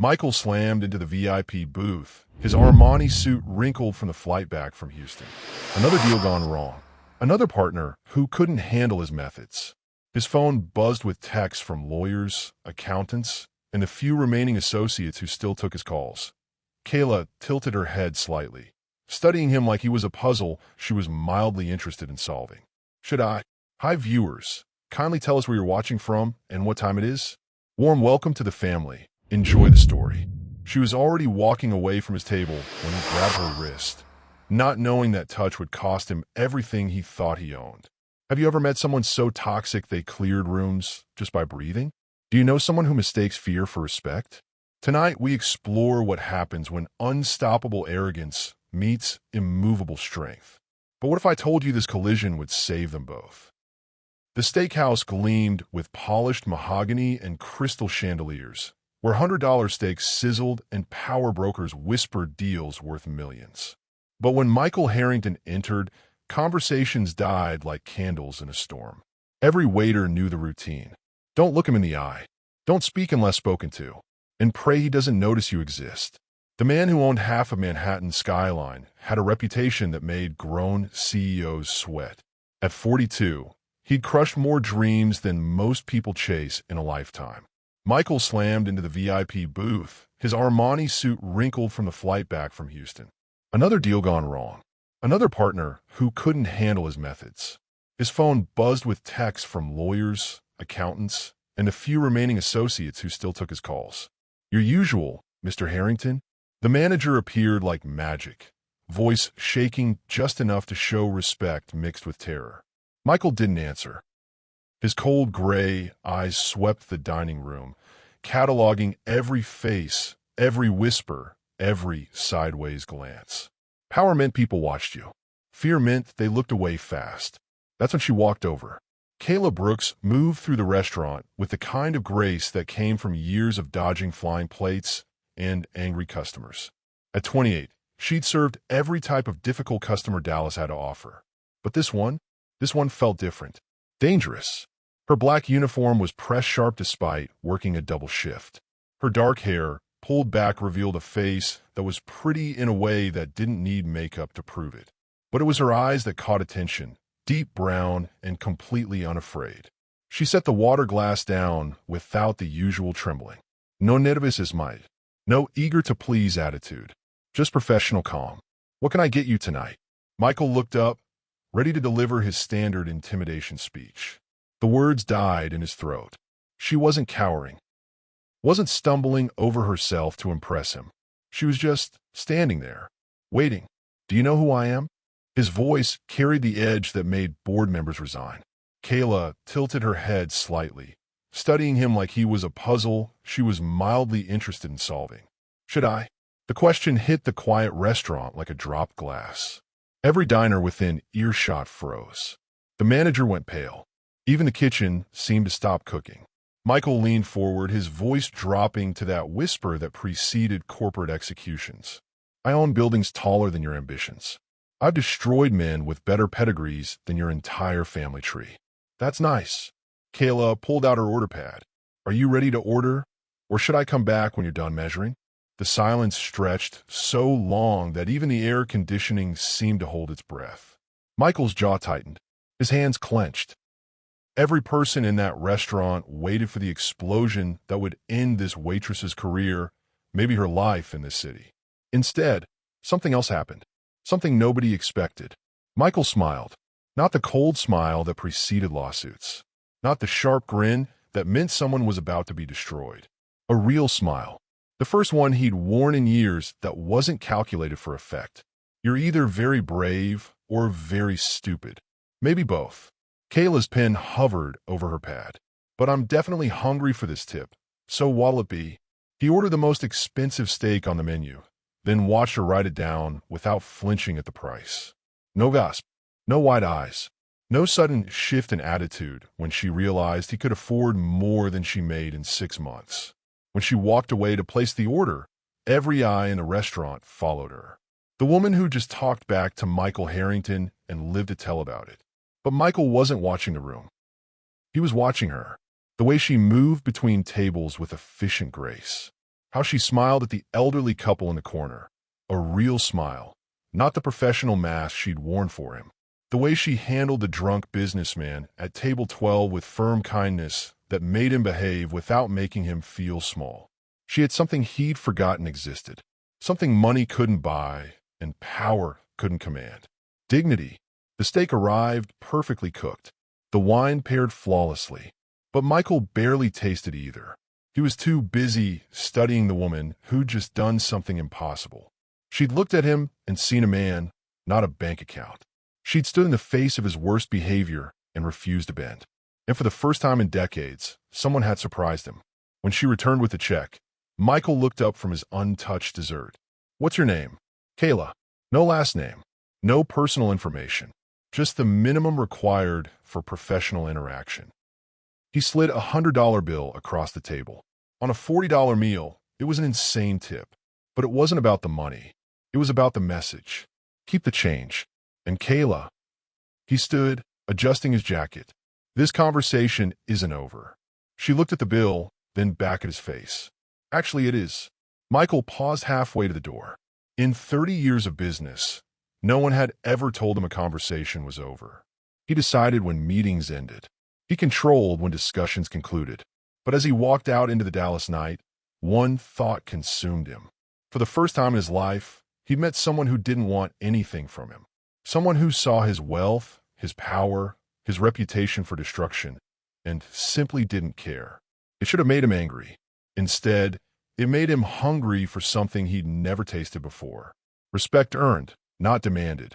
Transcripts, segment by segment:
Michael slammed into the VIP booth, his Armani suit wrinkled from the flight back from Houston. Another deal gone wrong. Another partner who couldn't handle his methods. His phone buzzed with texts from lawyers, accountants, and the few remaining associates who still took his calls. Kayla tilted her head slightly. Studying him like he was a puzzle she was mildly interested in solving. Should I? Hi viewers, kindly tell us where you're watching from and what time it is. Warm welcome to the family. Enjoy the story. She was already walking away from his table when he grabbed her wrist, not knowing that touch would cost him everything he thought he owned. Have you ever met someone so toxic they cleared rooms just by breathing? Do you know someone who mistakes fear for respect? Tonight, we explore what happens when unstoppable arrogance meets immovable strength. But what if I told you this collision would save them both? The steakhouse gleamed with polished mahogany and crystal chandeliers, where $100 steaks sizzled and power brokers whispered deals worth millions. But when Michael Harrington entered, conversations died like candles in a storm. Every waiter knew the routine. Don't look him in the eye. Don't speak unless spoken to. And pray he doesn't notice you exist. The man who owned half of Manhattan's skyline had a reputation that made grown CEOs sweat. At 42, he'd crushed more dreams than most people chase in a lifetime. Michael slammed into the VIP booth, his Armani suit wrinkled from the flight back from Houston. Another deal gone wrong. Another partner who couldn't handle his methods. His phone buzzed with texts from lawyers, accountants, and the few remaining associates who still took his calls. Your usual, Mr. Harrington? The manager appeared like magic, voice shaking just enough to show respect mixed with terror. Michael didn't answer. His cold gray eyes swept the dining room, cataloging every face, every whisper, every sideways glance. Power meant people watched you. Fear meant they looked away fast. That's when she walked over. Kayla Brooks moved through the restaurant with the kind of grace that came from years of dodging flying plates and angry customers. At 28, she'd served every type of difficult customer Dallas had to offer. But this one felt different. Dangerous. Her black uniform was pressed sharp despite working a double shift. Her dark hair, pulled back, revealed a face that was pretty in a way that didn't need makeup to prove it. But it was her eyes that caught attention, deep brown and completely unafraid. She set the water glass down without the usual trembling. No nervosismo, no eager-to-please attitude, just professional calm. What can I get you tonight? Michael looked up, ready to deliver his standard intimidation speech. The words died in his throat. She wasn't cowering, wasn't stumbling over herself to impress him. She was just standing there, waiting. Do you know who I am? His voice carried the edge that made board members resign. Kayla tilted her head slightly, studying him like he was a puzzle she was mildly interested in solving. Should I? The question hit the quiet restaurant like a dropped glass. Every diner within earshot froze. The manager went pale. Even the kitchen seemed to stop cooking. Michael leaned forward, his voice dropping to that whisper that preceded corporate executions. I own buildings taller than your ambitions. I've destroyed men with better pedigrees than your entire family tree. That's nice. Kayla pulled out her order pad. Are you ready to order? Or should I come back when you're done measuring? The silence stretched so long that even the air conditioning seemed to hold its breath. Michael's jaw tightened. His hands clenched. Every person in that restaurant waited for the explosion that would end this waitress's career, maybe her life in this city. Instead, something else happened. Something nobody expected. Michael smiled. Not the cold smile that preceded lawsuits. Not the sharp grin that meant someone was about to be destroyed. A real smile. The first one he'd worn in years that wasn't calculated for effect. You're either very brave or very stupid. Maybe both. Kayla's pen hovered over her pad. But I'm definitely hungry for this tip. So what'll it be? He ordered the most expensive steak on the menu, then watched her write it down without flinching at the price. No gasp, no wide eyes, no sudden shift in attitude when she realized he could afford more than she made in 6 months. When she walked away to place the order, every eye in the restaurant followed her. The woman who just talked back to Michael Harrington and lived to tell about it. But Michael wasn't watching the room. He was watching her, the way she moved between tables with efficient grace. How she smiled at the elderly couple in the corner. A real smile, not the professional mask she'd worn for him. The way she handled the drunk businessman at table 12 with firm kindness that made him behave without making him feel small. She had something he'd forgotten existed, something money couldn't buy and power couldn't command. Dignity. The steak arrived perfectly cooked. The wine paired flawlessly. But Michael barely tasted either. He was too busy studying the woman who'd just done something impossible. She'd looked at him and seen a man, not a bank account. She'd stood in the face of his worst behavior and refused to bend. And for the first time in decades, someone had surprised him. When she returned with the check, Michael looked up from his untouched dessert. "What's your name?" "Kayla." No last name. No personal information. Just the minimum required for professional interaction. He slid a $100 bill across the table. On a $40 meal, it was an insane tip. But it wasn't about the money. It was about the message. Keep the change. And Kayla. He stood, adjusting his jacket. This conversation isn't over. She looked at the bill, then back at his face. Actually, it is. Michael paused halfway to the door. In 30 years of business, no one had ever told him a conversation was over. He decided when meetings ended. He controlled when discussions concluded. But as he walked out into the Dallas night, one thought consumed him. For the first time in his life, he met someone who didn't want anything from him. Someone who saw his wealth, his power, his reputation for destruction, and simply didn't care. It should have made him angry. Instead, it made him hungry for something he'd never tasted before. Respect earned, not demanded.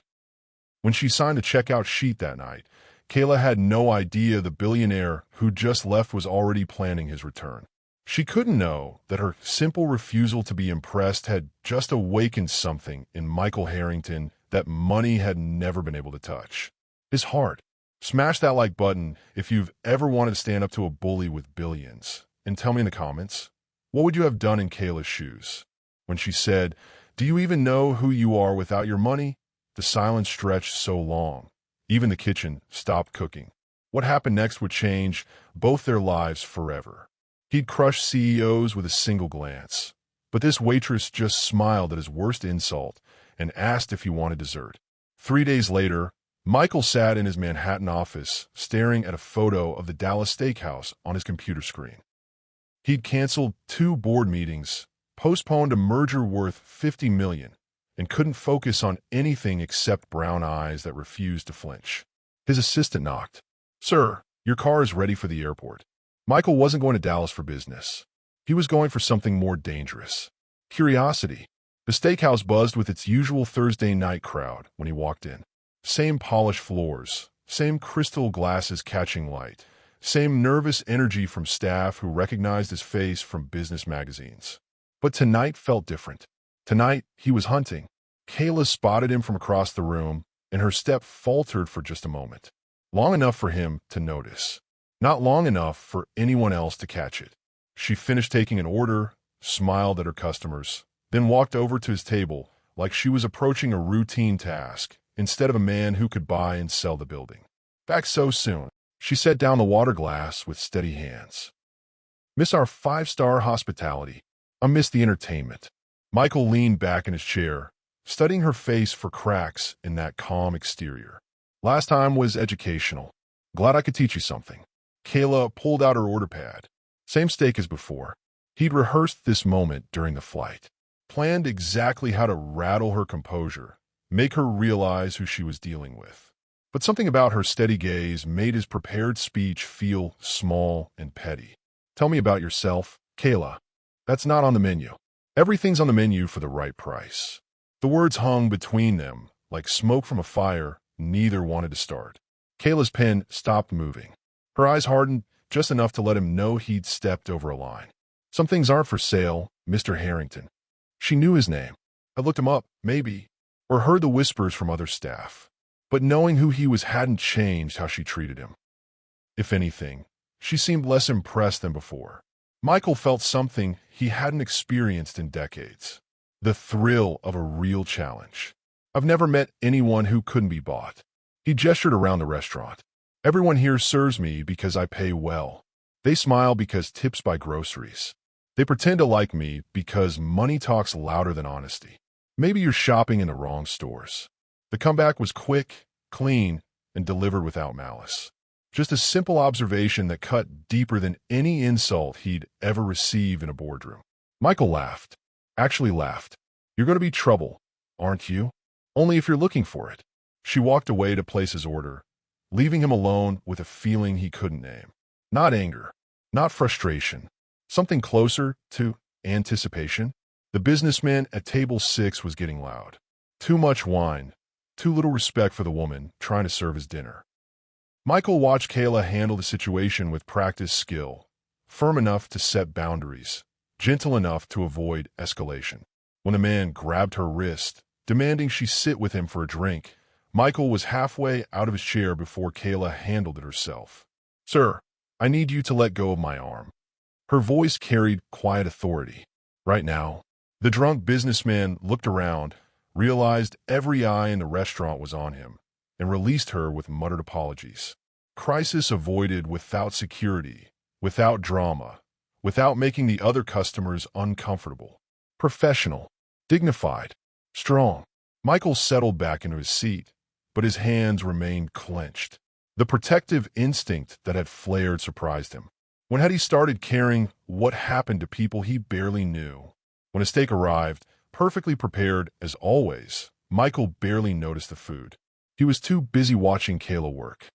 When she signed the checkout sheet that night, Kayla had no idea the billionaire who just left was already planning his return. She couldn't know that her simple refusal to be impressed had just awakened something in Michael Harrington that money had never been able to touch. His heart. Smash that like button if you've ever wanted to stand up to a bully with billions. And tell me in the comments, what would you have done in Kayla's shoes? When she said, "Do you even know who you are without your money?" The silence stretched so long. Even the kitchen stopped cooking. What happened next would change both their lives forever. He'd crush CEOs with a single glance. But this waitress just smiled at his worst insult and asked if he wanted dessert. 3 days later, Michael sat in his Manhattan office, staring at a photo of the Dallas steakhouse on his computer screen. He'd canceled 2 board meetings, postponed a merger worth $50 million, and couldn't focus on anything except brown eyes that refused to flinch. His assistant knocked. "Sir, your car is ready for the airport." Michael wasn't going to Dallas for business. He was going for something more dangerous. Curiosity. The steakhouse buzzed with its usual Thursday night crowd when he walked in. Same polished floors, same crystal glasses catching light, same nervous energy from staff who recognized his face from business magazines. But tonight felt different. Tonight, he was hunting. Kayla spotted him from across the room, and her step faltered for just a moment. Long enough for him to notice. Not long enough for anyone else to catch it. She finished taking an order, smiled at her customers, then walked over to his table like she was approaching a routine task instead of a man who could buy and sell the building. "Back so soon." She set down the water glass with steady hands. "Miss our 5-star hospitality. I miss the entertainment." Michael leaned back in his chair, studying her face for cracks in that calm exterior. "Last time was educational. Glad I could teach you something." Kayla pulled out her order pad. Same steak as before. He'd rehearsed this moment during the flight. Planned exactly how to rattle her composure, make her realize who she was dealing with. But something about her steady gaze made his prepared speech feel small and petty. "Tell me about yourself, Kayla." "That's not on the menu." "Everything's on the menu for the right price." The words hung between them, like smoke from a fire neither wanted to start. Kayla's pen stopped moving. Her eyes hardened just enough to let him know he'd stepped over a line. "Some things aren't for sale, Mr. Harrington." She knew his name. Had looked him up, maybe, or heard the whispers from other staff. But knowing who he was hadn't changed how she treated him. If anything, she seemed less impressed than before. Michael felt something he hadn't experienced in decades. The thrill of a real challenge. "I've never met anyone who couldn't be bought." He gestured around the restaurant. "Everyone here serves me because I pay well. They smile because tips buy groceries. They pretend to like me because money talks louder than honesty. Maybe you're shopping in the wrong stores. The comeback was quick, clean, and delivered without malice. Just a simple observation that cut deeper than any insult he'd ever receive in a boardroom. Michael laughed. Actually laughed. You're going to be trouble, aren't you? Only if you're looking for it. She walked away to place his order, leaving him alone with a feeling he couldn't name. Not anger, not frustration, something closer to anticipation. The businessman at table 6 was getting loud. Too much wine, too little respect for the woman trying to serve his dinner. Michael watched Kayla handle the situation with practiced skill, firm enough to set boundaries, gentle enough to avoid escalation. When the man grabbed her wrist, demanding she sit with him for a drink, Michael was halfway out of his chair before Kayla handled it herself. "Sir, I need you to let go of my arm." Her voice carried quiet authority. Right now, the drunk businessman looked around, realized every eye in the restaurant was on him, and released her with muttered apologies. Crisis avoided without security, without drama, without making the other customers uncomfortable. Professional, dignified, strong. Michael settled back into his seat, but his hands remained clenched. The protective instinct that had flared surprised him. When had he started caring what happened to people he barely knew? When a steak arrived, perfectly prepared as always, Michael barely noticed the food. He was too busy watching Kayla work.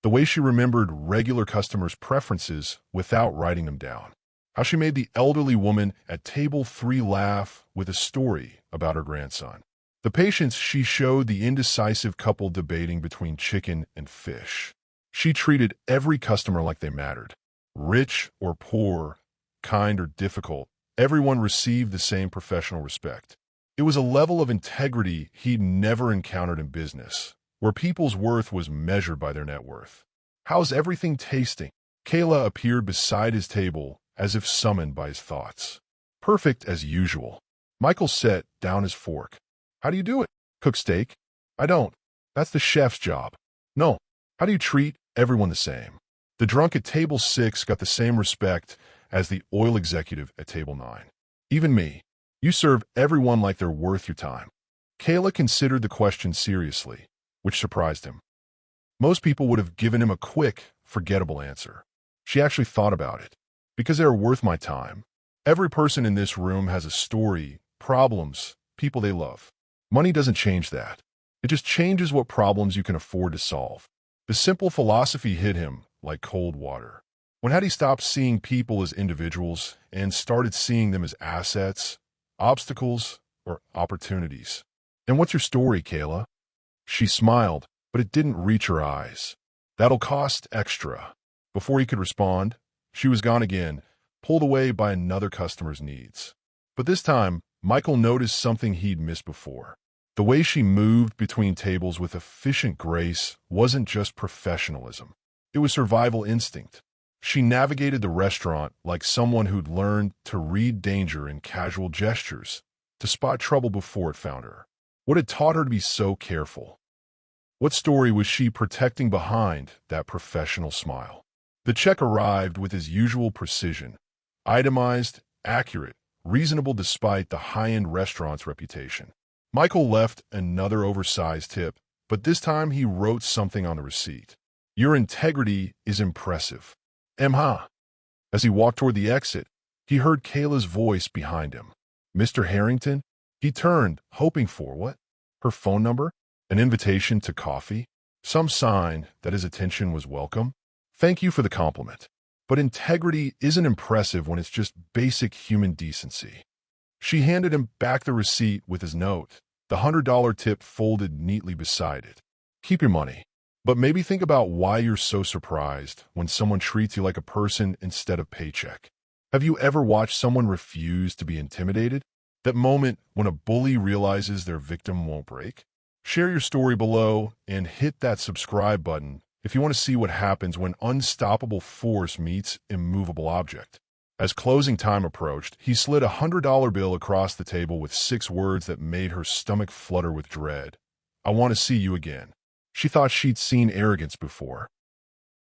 The way she remembered regular customers' preferences without writing them down. How she made the elderly woman at table 3 laugh with a story about her grandson. The patience she showed the indecisive couple debating between chicken and fish. She treated every customer like they mattered. Rich or poor, kind or difficult, everyone received the same professional respect. It was a level of integrity he'd never encountered in business, where people's worth was measured by their net worth. "How's everything tasting?" Kayla appeared beside his table as if summoned by his thoughts. "Perfect as usual." Michael set down his fork. "How do you do it? Cook steak?" "I don't. That's the chef's job." "No. How do you treat everyone the same?" The drunk at table 6 got the same respect as the oil executive at table 9. "Even me. You serve everyone like they're worth your time." Kayla considered the question seriously, which surprised him. Most people would have given him a quick, forgettable answer. She actually thought about it. "Because they are worth my time. Every person in this room has a story, problems, people they love. Money doesn't change that. It just changes what problems you can afford to solve." The simple philosophy hit him like cold water. When had he stopped seeing people as individuals and started seeing them as assets, obstacles, or opportunities? "And what's your story, Kayla?" She smiled, but it didn't reach her eyes. "That'll cost extra." Before he could respond, she was gone again, pulled away by another customer's needs. But this time, Michael noticed something he'd missed before. The way she moved between tables with efficient grace wasn't just professionalism. It was survival instinct. She navigated the restaurant like someone who'd learned to read danger in casual gestures, to spot trouble before it found her. What had taught her to be so careful? What story was she protecting behind that professional smile? The check arrived with his usual precision. Itemized, accurate, reasonable despite the high-end restaurant's reputation. Michael left another oversized tip, but this time he wrote something on the receipt. "Your integrity is impressive." "Emha." As he walked toward the exit, he heard Kayla's voice behind him. "Mr. Harrington?" He turned, hoping for what? Her phone number? An invitation to coffee? Some sign that his attention was welcome? "Thank you for the compliment. But integrity isn't impressive when it's just basic human decency." She handed him back the receipt with his note, the $100 tip folded neatly beside it. "Keep your money. But maybe think about why you're so surprised when someone treats you like a person instead of paycheck." Have you ever watched someone refuse to be intimidated? That moment when a bully realizes their victim won't break? Share your story below and hit that subscribe button if you want to see what happens when unstoppable force meets immovable object. As closing time approached, he slid a $100 bill across the table with 6 words that made her stomach flutter with dread. "I want to see you again." She thought she'd seen arrogance before.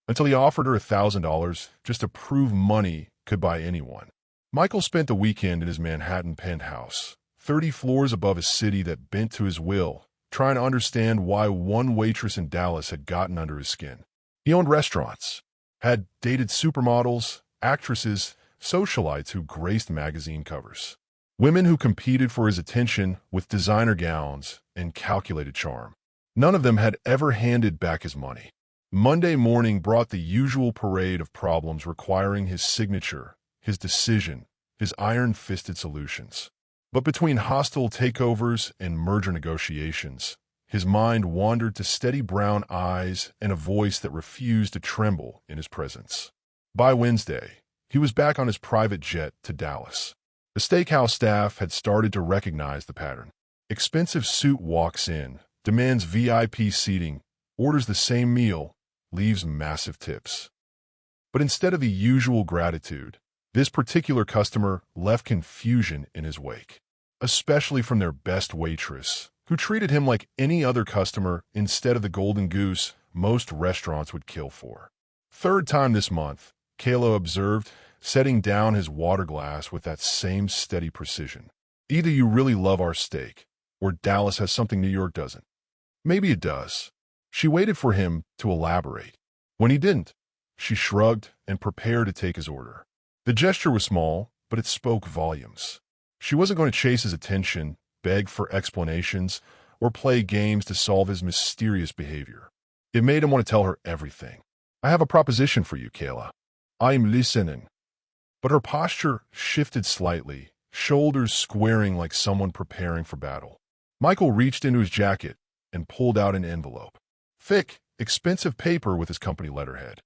Until he offered her $1,000 just to prove money could buy anyone. Michael spent the weekend in his Manhattan penthouse, 30 floors above a city that bent to his will, trying to understand why one waitress in Dallas had gotten under his skin. He owned restaurants, had dated supermodels, actresses, socialites who graced magazine covers. Women who competed for his attention with designer gowns and calculated charm. None of them had ever handed back his money. Monday morning brought the usual parade of problems requiring his signature, his decision, his iron-fisted solutions. But between hostile takeovers and merger negotiations, his mind wandered to steady brown eyes and a voice that refused to tremble in his presence. By Wednesday, he was back on his private jet to Dallas. The steakhouse staff had started to recognize the pattern. Expensive suit walks in, demands VIP seating, orders the same meal, leaves massive tips. But instead of the usual gratitude, this particular customer left confusion in his wake, especially from their best waitress, who treated him like any other customer instead of the golden goose most restaurants would kill for. Third time this month, Kayla observed, setting down his water glass with that same steady precision. Either you really love our steak, or Dallas has something New York doesn't. Maybe it does. She waited for him to elaborate. When he didn't, she shrugged and prepared to take his order. The gesture was small, but it spoke volumes. She wasn't going to chase his attention, beg for explanations, or play games to solve his mysterious behavior. It made him want to tell her everything. I have a proposition for you, Kayla. I'm listening. But her posture shifted slightly, shoulders squaring like someone preparing for battle. Michael reached into his jacket and pulled out an envelope. Thick, expensive paper with his company letterhead.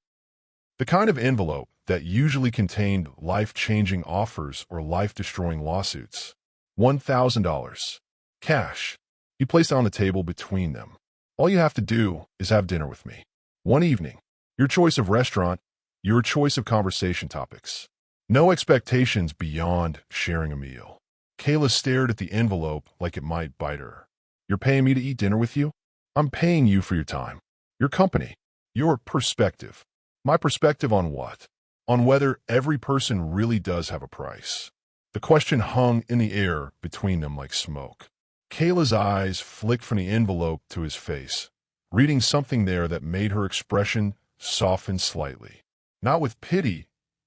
The kind of envelope that usually contained life-changing offers or life-destroying lawsuits. $1,000. Cash. He placed it on the table between them. All you have to do is have dinner with me. One evening. Your choice of restaurant, your choice of conversation topics. No expectations beyond sharing a meal. Kayla stared at the envelope like it might bite her. You're paying me to eat dinner with you? I'm paying you for your time, your company, your perspective. My perspective on what? On whether every person really does have a price. The question hung in the air between them like smoke. Kayla's eyes flicked from the envelope to his face, reading something there that made her expression soften slightly. Not with pity,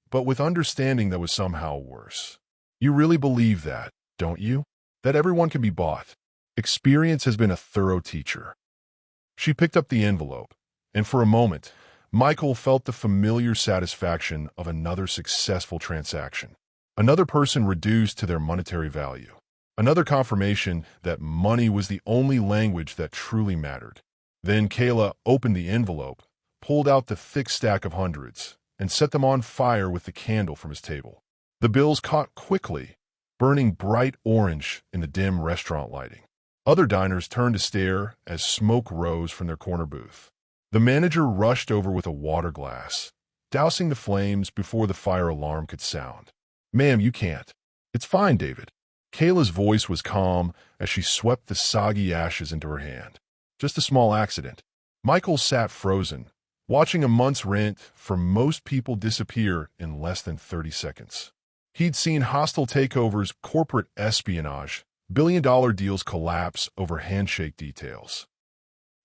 but with understanding that was somehow worse. You really believe that, don't you? That everyone can be bought. Experience has been a thorough teacher. She picked up the envelope, and for a moment, Michael felt the familiar satisfaction of another successful transaction. Another person reduced to their monetary value. Another confirmation that money was the only language that truly mattered. Then Kayla opened the envelope, pulled out the thick stack of hundreds, and set them on fire with the candle from his table. The bills caught quickly, burning bright orange in the dim restaurant lighting. Other diners turned to stare as smoke rose from their corner booth. The manager rushed over with a water glass, dousing the flames before the fire alarm could sound. Ma'am, you can't. It's fine, David. Kayla's voice was calm as she swept the soggy ashes into her hand. Just a small accident. Michael sat frozen, watching a month's rent for most people disappear in less than 30 seconds. He'd seen hostile takeovers, corporate espionage, billion-dollar deals collapse over handshake details.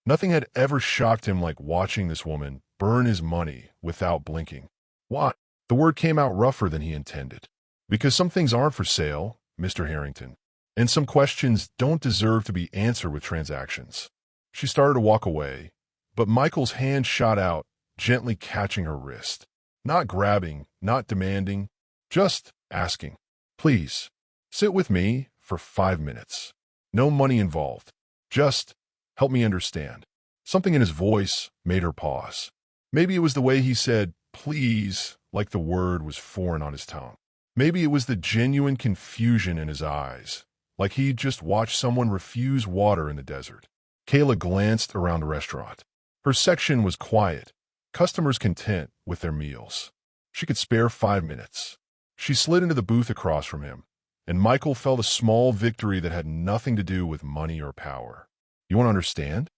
Nothing had ever shocked him like watching this woman burn his money without blinking. What? The word came out rougher than he intended. Because some things aren't for sale, Mr. Harrington, and some questions don't deserve to be answered with transactions. She started to walk away, but Michael's hand shot out, gently catching her wrist. Not grabbing, not demanding, just asking. Please, sit with me for 5 minutes. No money involved. Just help me understand. Something in his voice made her pause. Maybe it was the way he said, please, like the word was foreign on his tongue. Maybe it was the genuine confusion in his eyes, like he'd just watched someone refuse water in the desert. Kayla glanced around the restaurant. Her section was quiet, customers content with their meals. She could spare 5 minutes. She slid into the booth across from him, and Michael felt a small victory that had nothing to do with money or power. You want to understand?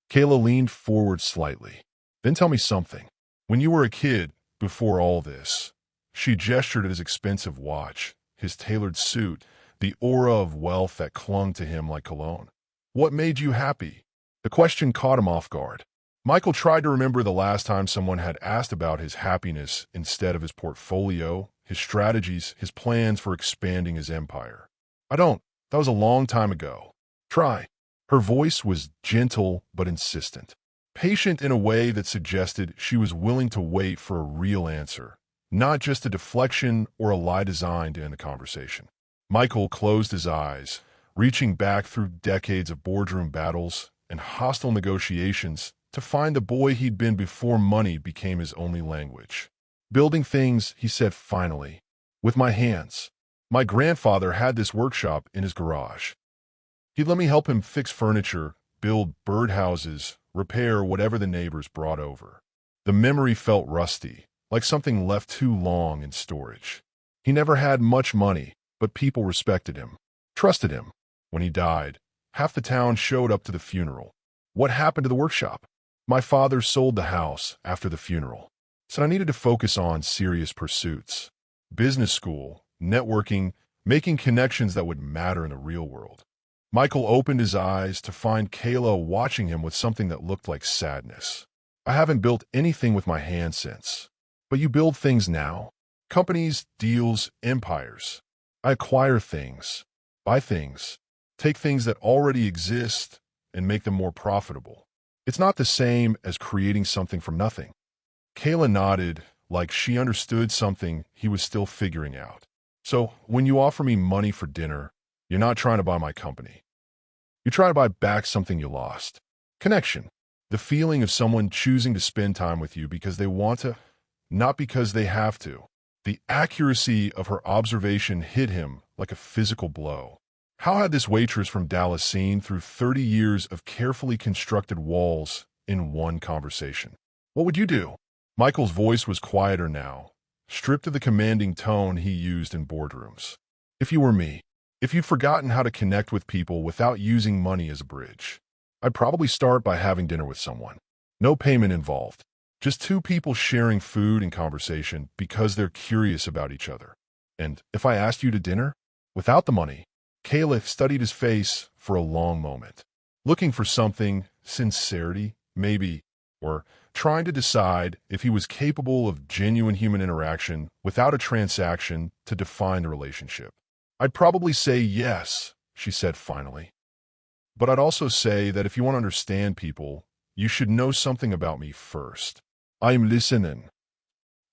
Kayla leaned forward slightly. Then tell me something. When you were a kid, before all this, She gestured at his expensive watch, his tailored suit, the aura of wealth that clung to him like cologne. What made you happy? The question caught him off guard. Michael tried to remember the last time someone had asked about his happiness instead of his portfolio, his strategies, his plans for expanding his empire. I don't. That was a long time ago. Try. Her voice was gentle but insistent, patient in a way that suggested she was willing to wait for a real answer, not just a deflection or a lie designed to end the conversation. Michael closed his eyes, reaching back through decades of boardroom battles and hostile negotiations to find the boy he'd been before money became his only language. Building things, he said finally, with my hands. My grandfather had this workshop in his garage. He'd let me help him fix furniture, build birdhouses, repair whatever the neighbors brought over. The memory felt rusty, like something left too long in storage. He never had much money, but people respected him, trusted him. When he died, half the town showed up to the funeral. What happened to the workshop? My father sold the house after the funeral, so I needed to focus on serious pursuits. Business school, networking, making connections that would matter in the real world. Michael opened his eyes to find Kayla watching him with something that looked like sadness. I haven't built anything with my hands since. But you build things now. Companies, deals, empires. I acquire things, buy things, take things that already exist and make them more profitable. It's not the same as creating something from nothing. Kayla nodded, like she understood something he was still figuring out. So, when you offer me money for dinner, you're not trying to buy my company. You're trying to buy back something you lost. Connection. The feeling of someone choosing to spend time with you because they want to, not because they have to. The accuracy of her observation hit him like a physical blow. How had this waitress from Dallas seen through 30 years of carefully constructed walls in one conversation? What would you do? Michael's voice was quieter now, stripped of the commanding tone he used in boardrooms. If you were me, if you'd forgotten how to connect with people without using money as a bridge, I'd probably start by having dinner with someone. No payment involved. Just two people sharing food and conversation because they're curious about each other. And if I asked you to dinner? Without the money. Kayla studied his face for a long moment, looking for something, sincerity, maybe, or trying to decide if he was capable of genuine human interaction without a transaction to define the relationship. I'd probably say yes, she said finally. But I'd also say that if you want to understand people, you should know something about me first. I'm listening.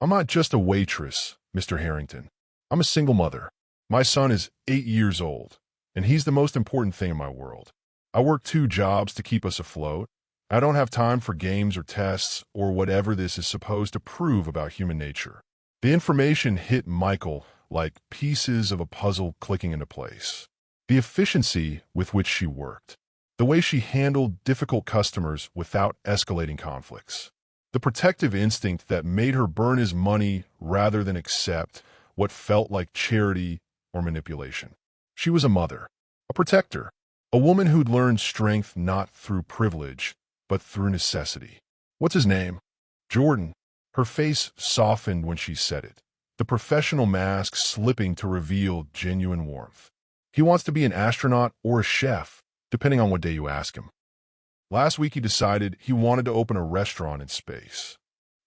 I'm not just a waitress, Mr. Harrington. I'm a single mother. My son is 8 years old, and he's the most important thing in my world. I work 2 jobs to keep us afloat. I don't have time for games or tests or whatever this is supposed to prove about human nature. The information hit Michael like pieces of a puzzle clicking into place. The efficiency with which she worked. The way she handled difficult customers without escalating conflicts. The protective instinct that made her burn his money rather than accept what felt like charity or manipulation. She was a mother, a protector, a woman who'd learned strength not through privilege, but through necessity. What's his name? Jordan. Her face softened when she said it, the professional mask slipping to reveal genuine warmth. He wants to be an astronaut or a chef, depending on what day you ask him. Last week he decided he wanted to open a restaurant in space.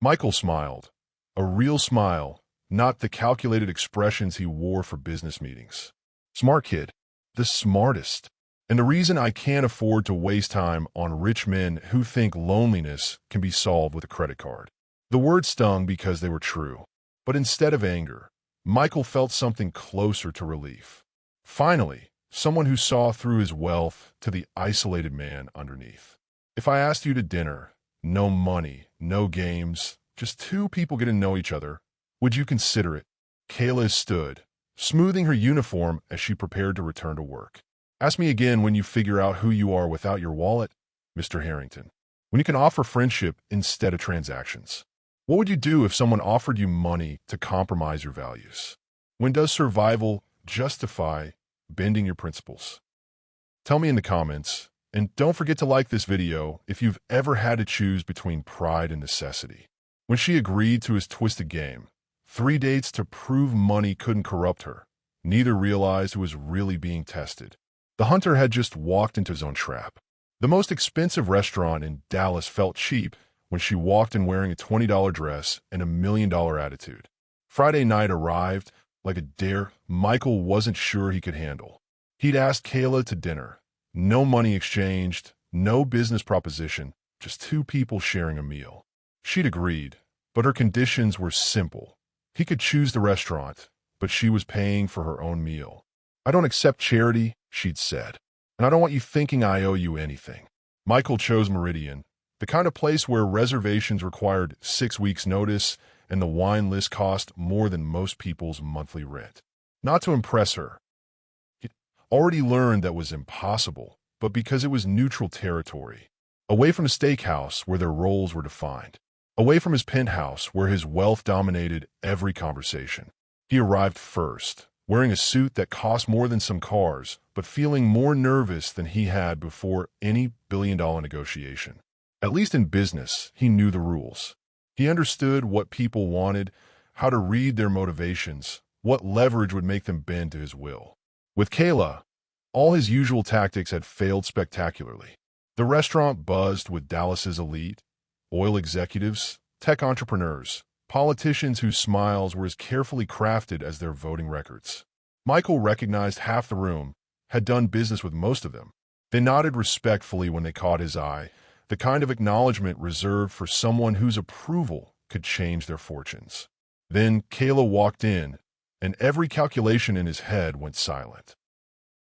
Michael smiled, a real smile, not the calculated expressions he wore for business meetings. Smart kid, the smartest. And the reason I can't afford to waste time on rich men who think loneliness can be solved with a credit card. The words stung because they were true. But instead of anger, Michael felt something closer to relief. Finally, someone who saw through his wealth to the isolated man underneath. If I asked you to dinner, no money, no games, just 2 people getting to know each other, would you consider it? Kayla stood, smoothing her uniform as she prepared to return to work. Ask me again when you figure out who you are without your wallet, Mr. Harrington. When you can offer friendship instead of transactions. What would you do if someone offered you money to compromise your values? When does survival justify bending your principles? Tell me in the comments, and don't forget to like this video if you've ever had to choose between pride and necessity. When she agreed to his twisted game, 3 dates to prove money couldn't corrupt her. Neither realized who was really being tested. The hunter had just walked into his own trap. The most expensive restaurant in Dallas felt cheap when she walked in wearing a $20 dress and a $1 million attitude. Friday night arrived like a dare Michael wasn't sure he could handle. He'd asked Kayla to dinner. No money exchanged, no business proposition, just two people sharing a meal. She'd agreed, but her conditions were simple. He could choose the restaurant, but she was paying for her own meal. "I don't accept charity," she'd said, "and I don't want you thinking I owe you anything." Michael chose Meridian, the kind of place where reservations required 6 weeks' notice and the wine list cost more than most people's monthly rent. Not to impress her. He'd already learned that was impossible, but because it was neutral territory. Away from a steakhouse where their roles were defined. Away from his penthouse where his wealth dominated every conversation. He arrived first, wearing a suit that cost more than some cars, but feeling more nervous than he had before any billion-dollar negotiation. At least in business, he knew the rules. He understood what people wanted, how to read their motivations, what leverage would make them bend to his will. With Kayla, all his usual tactics had failed spectacularly. The restaurant buzzed with Dallas's elite, oil executives, tech entrepreneurs, politicians whose smiles were as carefully crafted as their voting records. Michael recognized half the room, had done business with most of them. They nodded respectfully when they caught his eye, the kind of acknowledgement reserved for someone whose approval could change their fortunes. Then Kayla walked in, and every calculation in his head went silent.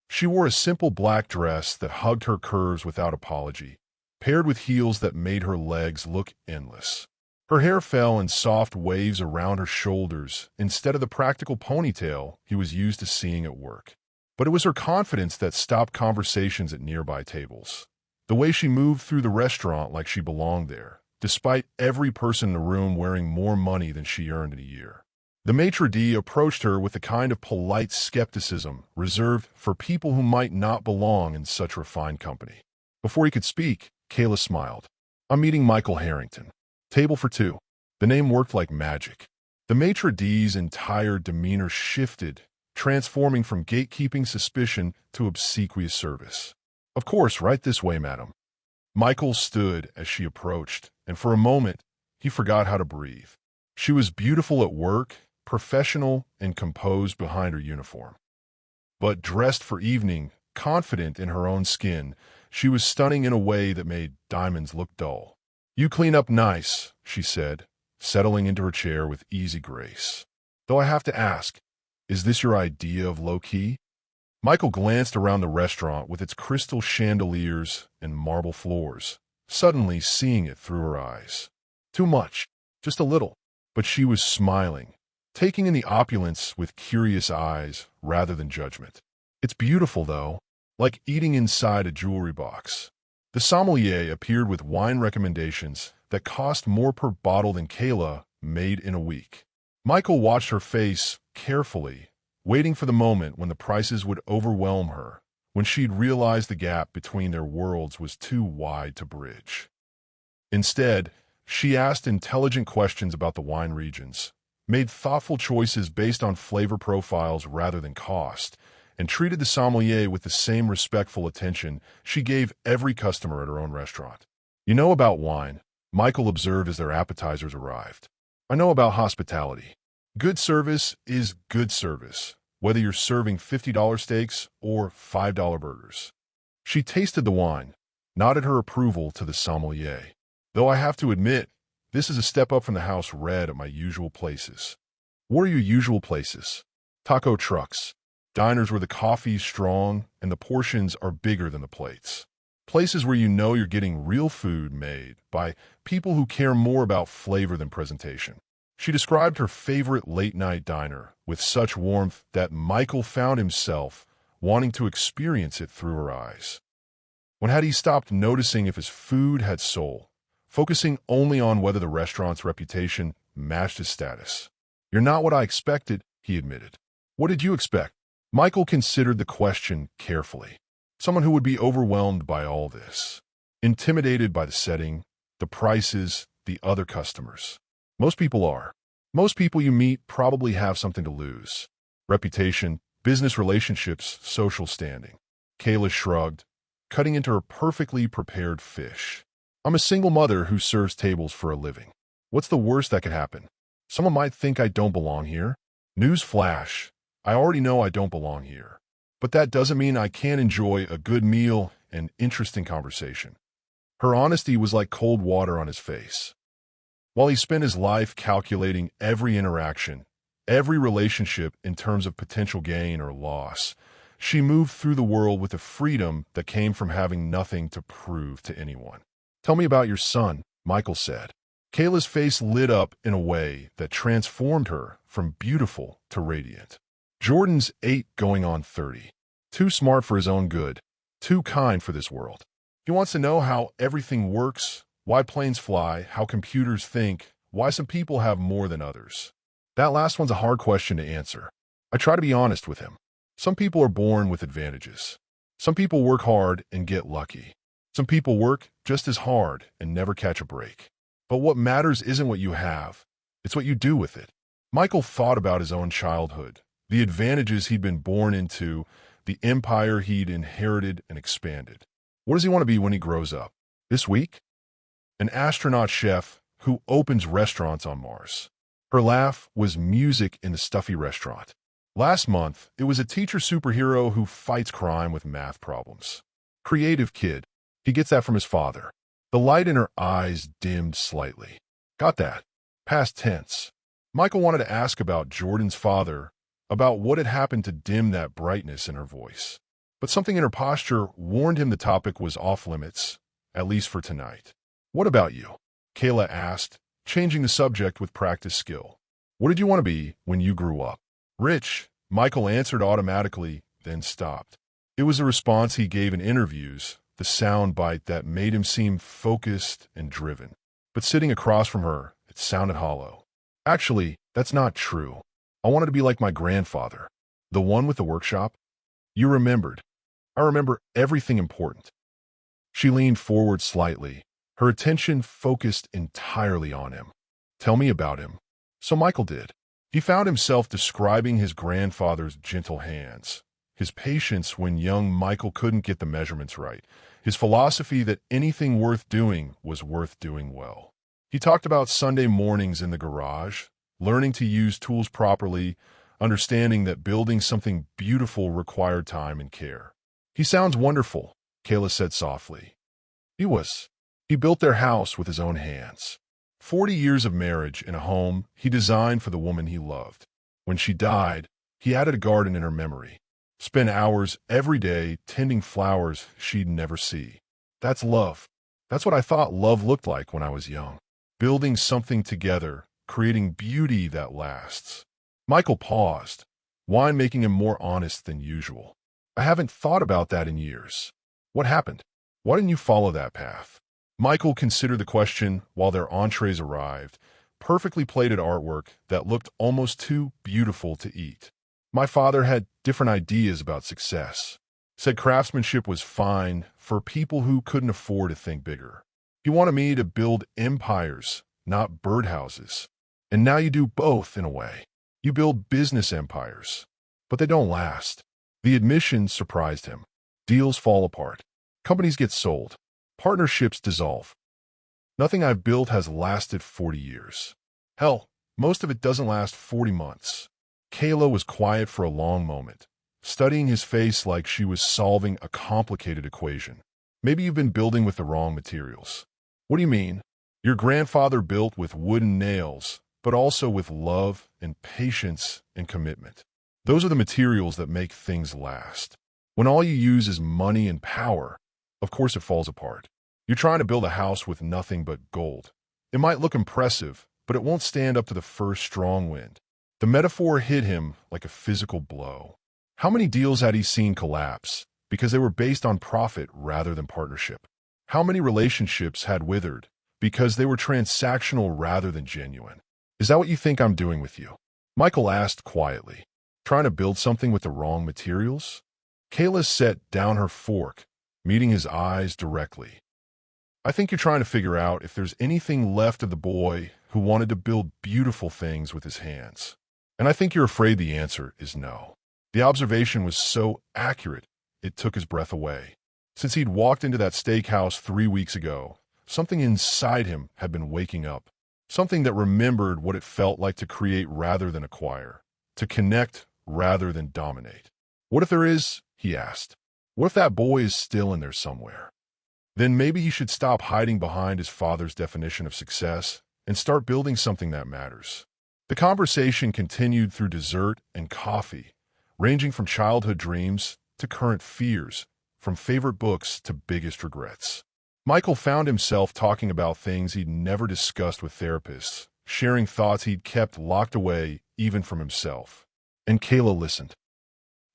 She wore a simple black dress that hugged her curves without apology, paired with heels that made her legs look endless. Her hair fell in soft waves around her shoulders instead of the practical ponytail he was used to seeing at work. But it was her confidence that stopped conversations at nearby tables. The way she moved through the restaurant like she belonged there, despite every person in the room wearing more money than she earned in a year. The maitre d' approached her with the kind of polite skepticism reserved for people who might not belong in such refined company. Before he could speak, Kayla smiled. "I'm meeting Michael Harrington. Table for two." The name worked like magic. The maitre d's entire demeanor shifted, transforming from gatekeeping suspicion to obsequious service. "Of course, right this way, madam." Michael stood as she approached, and for a moment, he forgot how to breathe. She was beautiful at work, professional and composed behind her uniform. But dressed for evening, confident in her own skin, she was stunning in a way that made diamonds look dull. "You clean up nice," she said, settling into her chair with easy grace. "Though I have to ask, is this your idea of low-key?" Michael glanced around the restaurant with its crystal chandeliers and marble floors, suddenly seeing it through her eyes. Too much, just a little. But she was smiling, taking in the opulence with curious eyes rather than judgment. "It's beautiful, though, like eating inside a jewelry box." The sommelier appeared with wine recommendations that cost more per bottle than Kayla made in a week. Michael watched her face carefully, waiting for the moment when the prices would overwhelm her, when she'd realize the gap between their worlds was too wide to bridge. Instead, she asked intelligent questions about the wine regions, made thoughtful choices based on flavor profiles rather than cost, and treated the sommelier with the same respectful attention she gave every customer at her own restaurant. "You know about wine," Michael observed as their appetizers arrived. "I know about hospitality. Good service is good service, whether you're serving $50 steaks or $5 burgers." She tasted the wine, nodded her approval to the sommelier. "Though I have to admit, this is a step up from the house red at my usual places." "What are your usual places?" "Taco trucks. Diners where the coffee's strong and the portions are bigger than the plates. Places where you know you're getting real food made by people who care more about flavor than presentation." She described her favorite late-night diner with such warmth that Michael found himself wanting to experience it through her eyes. When had he stopped noticing if his food had soul, focusing only on whether the restaurant's reputation matched his status? "You're not what I expected," he admitted. "What did you expect?" Michael considered the question carefully. Someone who would be overwhelmed by all this, intimidated by the setting, the prices, the other customers. Most people are. Most people you meet probably have something to lose. Reputation, business relationships, social standing. Kayla shrugged, cutting into her perfectly prepared fish. I'm a single mother who serves tables for a living. What's the worst that could happen? Someone might think I don't belong here. News flash. I already know I don't belong here. But that doesn't mean I can't enjoy a good meal and interesting conversation. Her honesty was like cold water on his face. While he spent his life calculating every interaction, every relationship in terms of potential gain or loss, she moved through the world with a freedom that came from having nothing to prove to anyone. Tell me about your son, Michael said. Kayla's face lit up in a way that transformed her from beautiful to radiant. Jordan's 8 going on 30. Too smart for his own good. Too kind for this world. He wants to know how everything works, why planes fly, how computers think, why some people have more than others. That last one's a hard question to answer. I try to be honest with him. Some people are born with advantages. Some people work hard and get lucky. Some people work just as hard and never catch a break. But what matters isn't what you have, it's what you do with it. Michael thought about his own childhood, the advantages he'd been born into, the empire he'd inherited and expanded. What does he want to be when he grows up? This week? An astronaut chef who opens restaurants on Mars. Her laugh was music in the stuffy restaurant. Last month, it was a teacher superhero who fights crime with math problems. Creative kid. He gets that from his father. The light in her eyes dimmed slightly. Got that. Past tense. Michael wanted to ask about Jordan's father, about what had happened to dim that brightness in her voice. But something in her posture warned him the topic was off limits, at least for tonight. What about you? Kayla asked, changing the subject with practice skill. What did you want to be when you grew up? Rich, Michael answered automatically, then stopped. It was a response he gave in interviews, the sound bite that made him seem focused and driven. But sitting across from her, it sounded hollow. Actually, that's not true. I wanted to be like my grandfather. The one with the workshop? You remembered. I remember everything important. She leaned forward slightly, her attention focused entirely on him. Tell me about him. So Michael did. He found himself describing his grandfather's gentle hands, his patience when young Michael couldn't get the measurements right, his philosophy that anything worth doing was worth doing well. He talked about Sunday mornings in the garage, learning to use tools properly, understanding that building something beautiful required time and care. He sounds wonderful, Kayla said softly. He was. He built their house with his own hands. 40 years of marriage in a home he designed for the woman he loved. When she died, he added a garden in her memory. Spent hours every day tending flowers she'd never see. That's love. That's what I thought love looked like when I was young. Building something together, creating beauty that lasts. Michael paused, wine making him more honest than usual. I haven't thought about that in years. What happened? Why didn't you follow that path? Michael considered the question while their entrees arrived, perfectly plated artwork that looked almost too beautiful to eat. My father had different ideas about success. Said craftsmanship was fine for people who couldn't afford to think bigger. He wanted me to build empires, not birdhouses. And now you do both in a way. You build business empires, but they don't last. The admission surprised him. Deals fall apart. Companies get sold. Partnerships dissolve. Nothing I've built has lasted 40 years. Hell, most of it doesn't last 40 months. Kayla was quiet for a long moment, studying his face like she was solving a complicated equation. Maybe you've been building with the wrong materials. What do you mean? Your grandfather built with wooden nails, but also with love and patience and commitment. Those are the materials that make things last. When all you use is money and power, of course it falls apart. You're trying to build a house with nothing but gold. It might look impressive, but it won't stand up to the first strong wind. The metaphor hit him like a physical blow. How many deals had he seen collapse because they were based on profit rather than partnership? How many relationships had withered because they were transactional rather than genuine? Is that what you think I'm doing with you? Michael asked quietly. Trying to build something with the wrong materials? Kayla set down her fork, meeting his eyes directly. I think you're trying to figure out if there's anything left of the boy who who wanted to build beautiful things with his hands. And I think you're afraid the answer is no. The observation was so accurate, it took his breath away. Since he'd walked into that steakhouse 3 weeks ago, something inside him had been waking up. Something that remembered what it felt like to create rather than acquire, to connect rather than dominate. What if there is, he asked. What if that boy is still in there somewhere? Then maybe he should stop hiding behind his father's definition of success and start building something that matters. The conversation continued through dessert and coffee, ranging from childhood dreams to current fears, from favorite books to biggest regrets. Michael found himself talking about things he'd never discussed with therapists, sharing thoughts he'd kept locked away even from himself. And Kayla listened.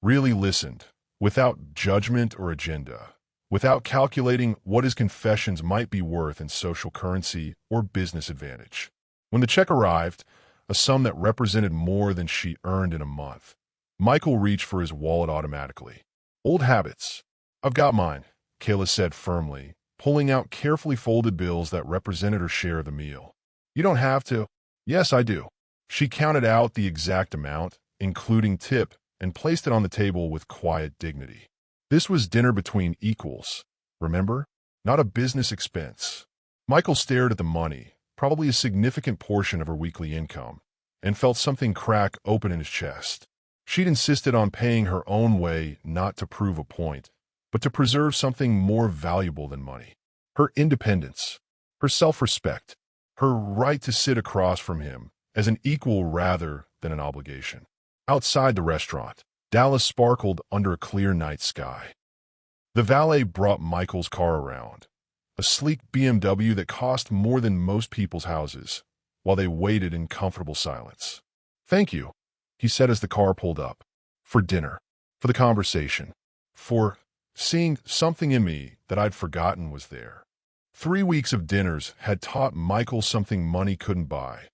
Really listened, without judgment or agenda, without calculating what his confessions might be worth in social currency or business advantage. When the check arrived, a sum that represented more than she earned in a month, Michael reached for his wallet automatically. Old habits. I've got mine, Kayla said firmly, pulling out carefully folded bills that represented her share of the meal. You don't have to. Yes, I do. She counted out the exact amount, including tip, and placed it on the table with quiet dignity. This was dinner between equals, remember? Not a business expense. Michael stared at the money, probably a significant portion of her weekly income, and felt something crack open in his chest. She'd insisted on paying her own way not to prove a point, but to preserve something more valuable than money. Her independence, her self-respect, her right to sit across from him as an equal rather than an obligation. Outside the restaurant, Dallas sparkled under a clear night sky. The valet brought Michael's car around, a sleek BMW that cost more than most people's houses, while they waited in comfortable silence. Thank you, he said as the car pulled up. For dinner, for the conversation, for seeing something in me that I'd forgotten was there. 3 weeks of dinners had taught Michael something money couldn't buy: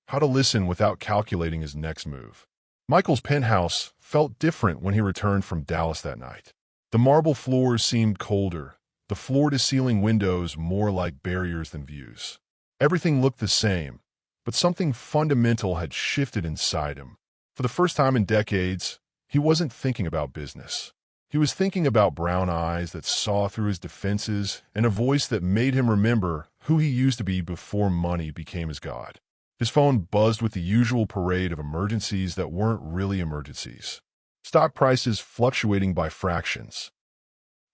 how to listen without calculating his next move. Michael's penthouse felt different when he returned from Dallas that night. The marble floors seemed colder, the floor-to-ceiling windows more like barriers than views. Everything looked the same, but something fundamental had shifted inside him. For the first time in decades, he wasn't thinking about business. He was thinking about brown eyes that saw through his defenses and a voice that made him remember who he used to be before money became his god. His phone buzzed with the usual parade of emergencies that weren't really emergencies. Stock prices fluctuating by fractions.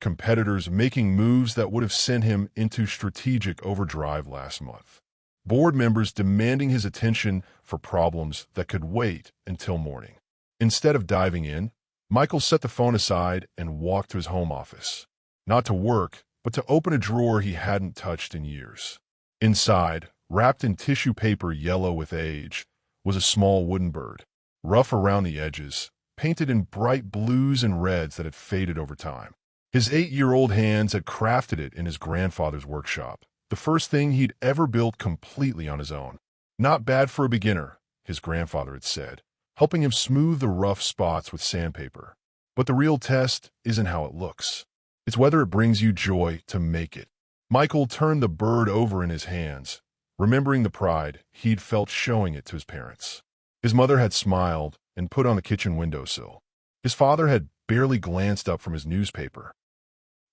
Competitors making moves that would have sent him into strategic overdrive last month. Board members demanding his attention for problems that could wait until morning. Instead of diving in, Michael set the phone aside and walked to his home office. Not to work, but to open a drawer he hadn't touched in years. Inside, wrapped in tissue paper yellow with age, was a small wooden bird, rough around the edges, painted in bright blues and reds that had faded over time. His 8-year-old hands had crafted it in his grandfather's workshop, the first thing he'd ever built completely on his own. Not bad for a beginner, his grandfather had said, helping him smooth the rough spots with sandpaper. But the real test isn't how it looks. It's whether it brings you joy to make it. Michael turned the bird over in his hands, remembering the pride he'd felt showing it to his parents. His mother had smiled and put on the kitchen windowsill. His father had barely glanced up from his newspaper.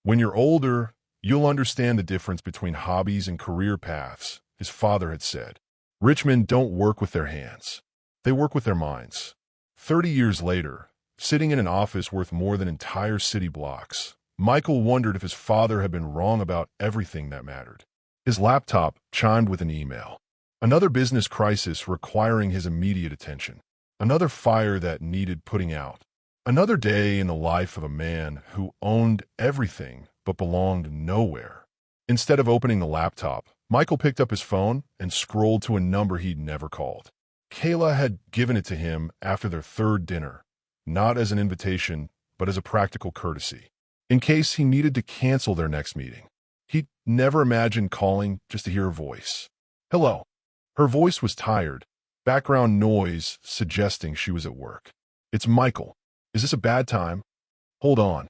When you're older, you'll understand the difference between hobbies and career paths, his father had said. Rich men don't work with their hands. They work with their minds. 30 years later, sitting in an office worth more than entire city blocks, Michael wondered if his father had been wrong about everything that mattered. His laptop chimed with an email. Another business crisis requiring his immediate attention. Another fire that needed putting out. Another day in the life of a man who owned everything but belonged nowhere. Instead of opening the laptop, Michael picked up his phone and scrolled to a number he'd never called. Kayla had given it to him after their third dinner, not as an invitation, but as a practical courtesy, in case he needed to cancel their next meeting. He'd never imagined calling just to hear her voice. Hello. Her voice was tired, background noise suggesting she was at work. It's Michael. Is this a bad time? Hold on.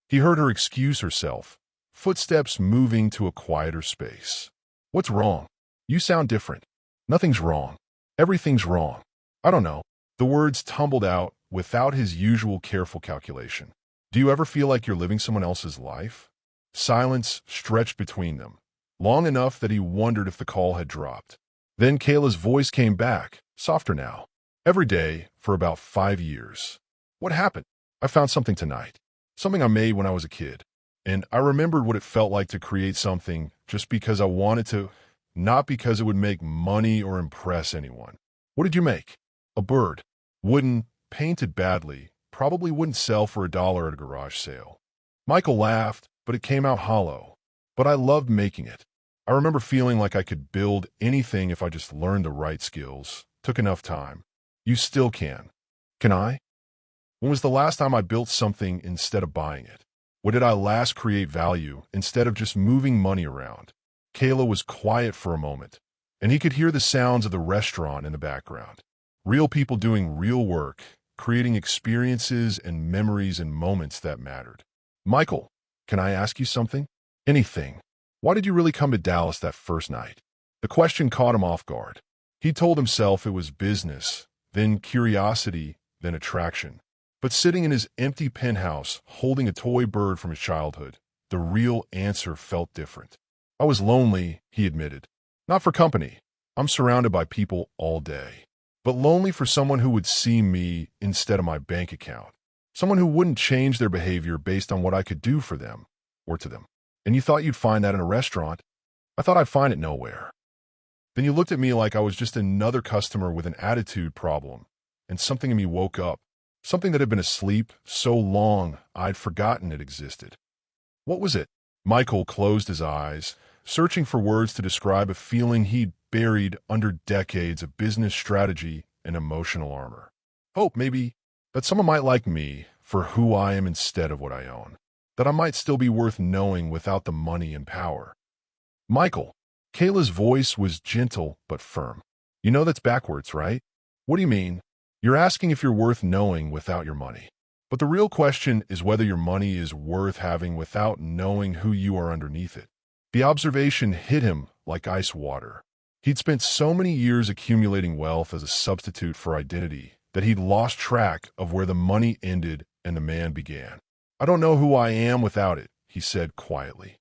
He heard her excuse herself, footsteps moving to a quieter space. What's wrong? You sound different. Nothing's wrong. Everything's wrong. I don't know. The words tumbled out without his usual careful calculation. Do you ever feel like you're living someone else's life? Silence stretched between them, long enough that he wondered if the call had dropped. Then Kayla's voice came back, softer now. Every day, for about 5 years. What happened? I found something tonight. Something I made when I was a kid. And I remembered what it felt like to create something just because I wanted to, not because it would make money or impress anyone. What did you make? A bird. Wooden, painted badly, probably wouldn't sell for $1 at a garage sale. Michael laughed, but it came out hollow. But I loved making it. I remember feeling like I could build anything if I just learned the right skills, took enough time. You still can. Can I? When was the last time I built something instead of buying it? When did I last create value instead of just moving money around? Kayla was quiet for a moment, and he could hear the sounds of the restaurant in the background. Real people doing real work, creating experiences and memories and moments that mattered. Michael, can I ask you something? Anything. Why did you really come to Dallas that first night? The question caught him off guard. He told himself it was business, then curiosity, then attraction. But sitting in his empty penthouse, holding a toy bird from his childhood, the real answer felt different. I was lonely, he admitted. Not for company. I'm surrounded by people all day. But lonely for someone who would see me instead of my bank account. Someone who wouldn't change their behavior based on what I could do for them, or to them. And you thought you'd find that in a restaurant? I thought I'd find it nowhere. Then you looked at me like I was just another customer with an attitude problem, and something in me woke up. Something that had been asleep so long I'd forgotten it existed. What was it? Michael closed his eyes, searching for words to describe a feeling he'd buried under decades of business strategy and emotional armor. Hope, maybe, that someone might like me for who I am instead of what I own. That I might still be worth knowing without the money and power. Michael, Kayla's voice was gentle but firm. You know that's backwards, right? What do you mean? You're asking if you're worth knowing without your money. But the real question is whether your money is worth having without knowing who you are underneath it. The observation hit him like ice water. He'd spent so many years accumulating wealth as a substitute for identity that he'd lost track of where the money ended and the man began. I don't know who I am without it, he said quietly.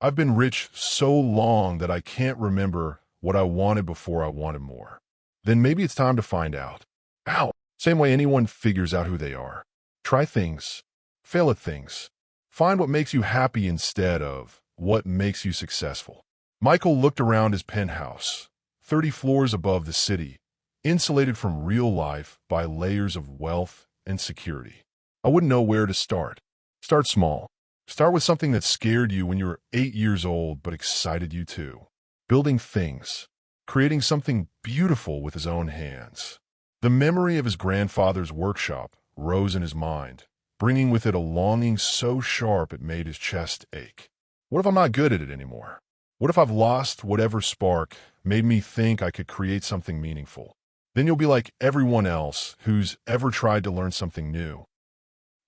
I've been rich so long that I can't remember what I wanted before I wanted more. Then maybe it's time to find out. Ow! Same way anyone figures out who they are. Try things. Fail at things. Find what makes you happy instead of what makes you successful. Michael looked around his penthouse, 30 floors above the city, insulated from real life by layers of wealth and security. I wouldn't know where to start. Start small. Start with something that scared you when you were 8 years old but excited you too. Building things. Creating something beautiful with his own hands. The memory of his grandfather's workshop rose in his mind, bringing with it a longing so sharp it made his chest ache. What if I'm not good at it anymore? What if I've lost whatever spark made me think I could create something meaningful? Then you'll be like everyone else who's ever tried to learn something new.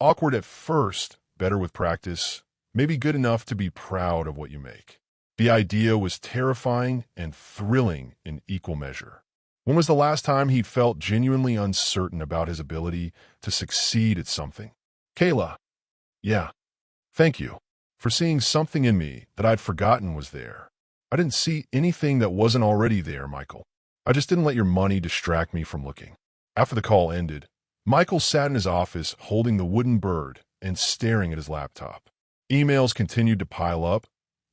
Awkward at first, better with practice, maybe good enough to be proud of what you make. The idea was terrifying and thrilling in equal measure. When was the last time he felt genuinely uncertain about his ability to succeed at something? Kayla. Yeah. Thank you for seeing something in me that I'd forgotten was there. I didn't see anything that wasn't already there, Michael. I just didn't let your money distract me from looking. After the call ended, Michael sat in his office holding the wooden bird and staring at his laptop. Emails continued to pile up,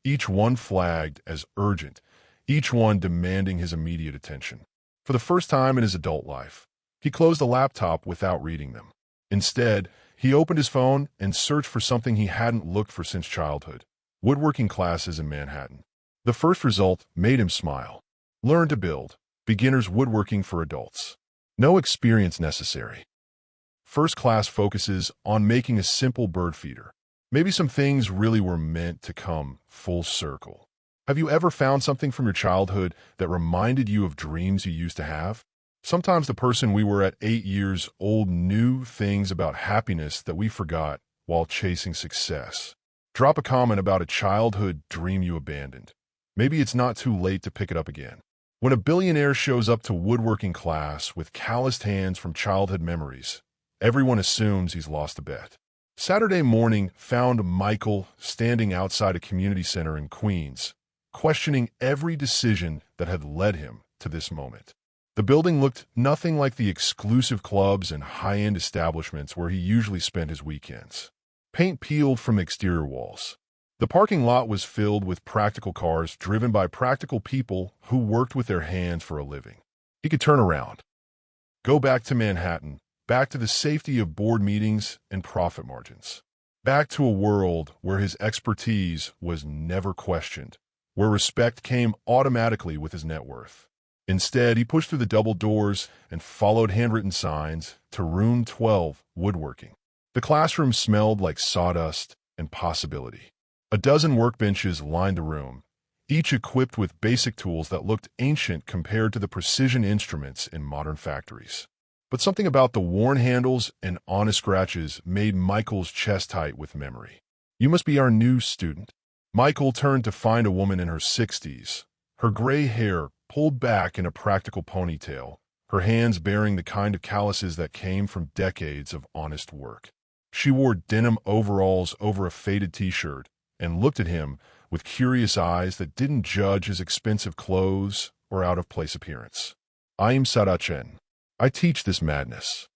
each one flagged as urgent, each one demanding his immediate attention. For the first time in his adult life, he closed the laptop without reading them. Instead, he opened his phone and searched for something he hadn't looked for since childhood: woodworking classes in Manhattan. The first result made him smile. Learn to build. Beginner's woodworking for adults. No experience necessary. First class focuses on making a simple bird feeder. Maybe some things really were meant to come full circle. Have you ever found something from your childhood that reminded you of dreams you used to have? Sometimes the person we were at 8 years old knew things about happiness that we forgot while chasing success. Drop a comment about a childhood dream you abandoned. Maybe it's not too late to pick it up again. When a billionaire shows up to woodworking class with calloused hands from childhood memories, everyone assumes he's lost a bet. Saturday morning found Michael standing outside a community center in Queens, questioning every decision that had led him to this moment. The building looked nothing like the exclusive clubs and high-end establishments where he usually spent his weekends. Paint peeled from exterior walls. The parking lot was filled with practical cars driven by practical people who worked with their hands for a living. He could turn around, go back to Manhattan, back to the safety of board meetings and profit margins, back to a world where his expertise was never questioned, where respect came automatically with his net worth. Instead, he pushed through the double doors and followed handwritten signs to Room 12, woodworking. The classroom smelled like sawdust and possibility. A dozen workbenches lined the room, each equipped with basic tools that looked ancient compared to the precision instruments in modern factories. But something about the worn handles and honest scratches made Michael's chest tight with memory. "You must be our new student." Michael turned to find a woman in her 60s, her gray hair pulled back in a practical ponytail, her hands bearing the kind of calluses that came from decades of honest work. She wore denim overalls over a faded t-shirt and looked at him with curious eyes that didn't judge his expensive clothes or out-of-place appearance. "I'm Sarah Chen. I teach this madness."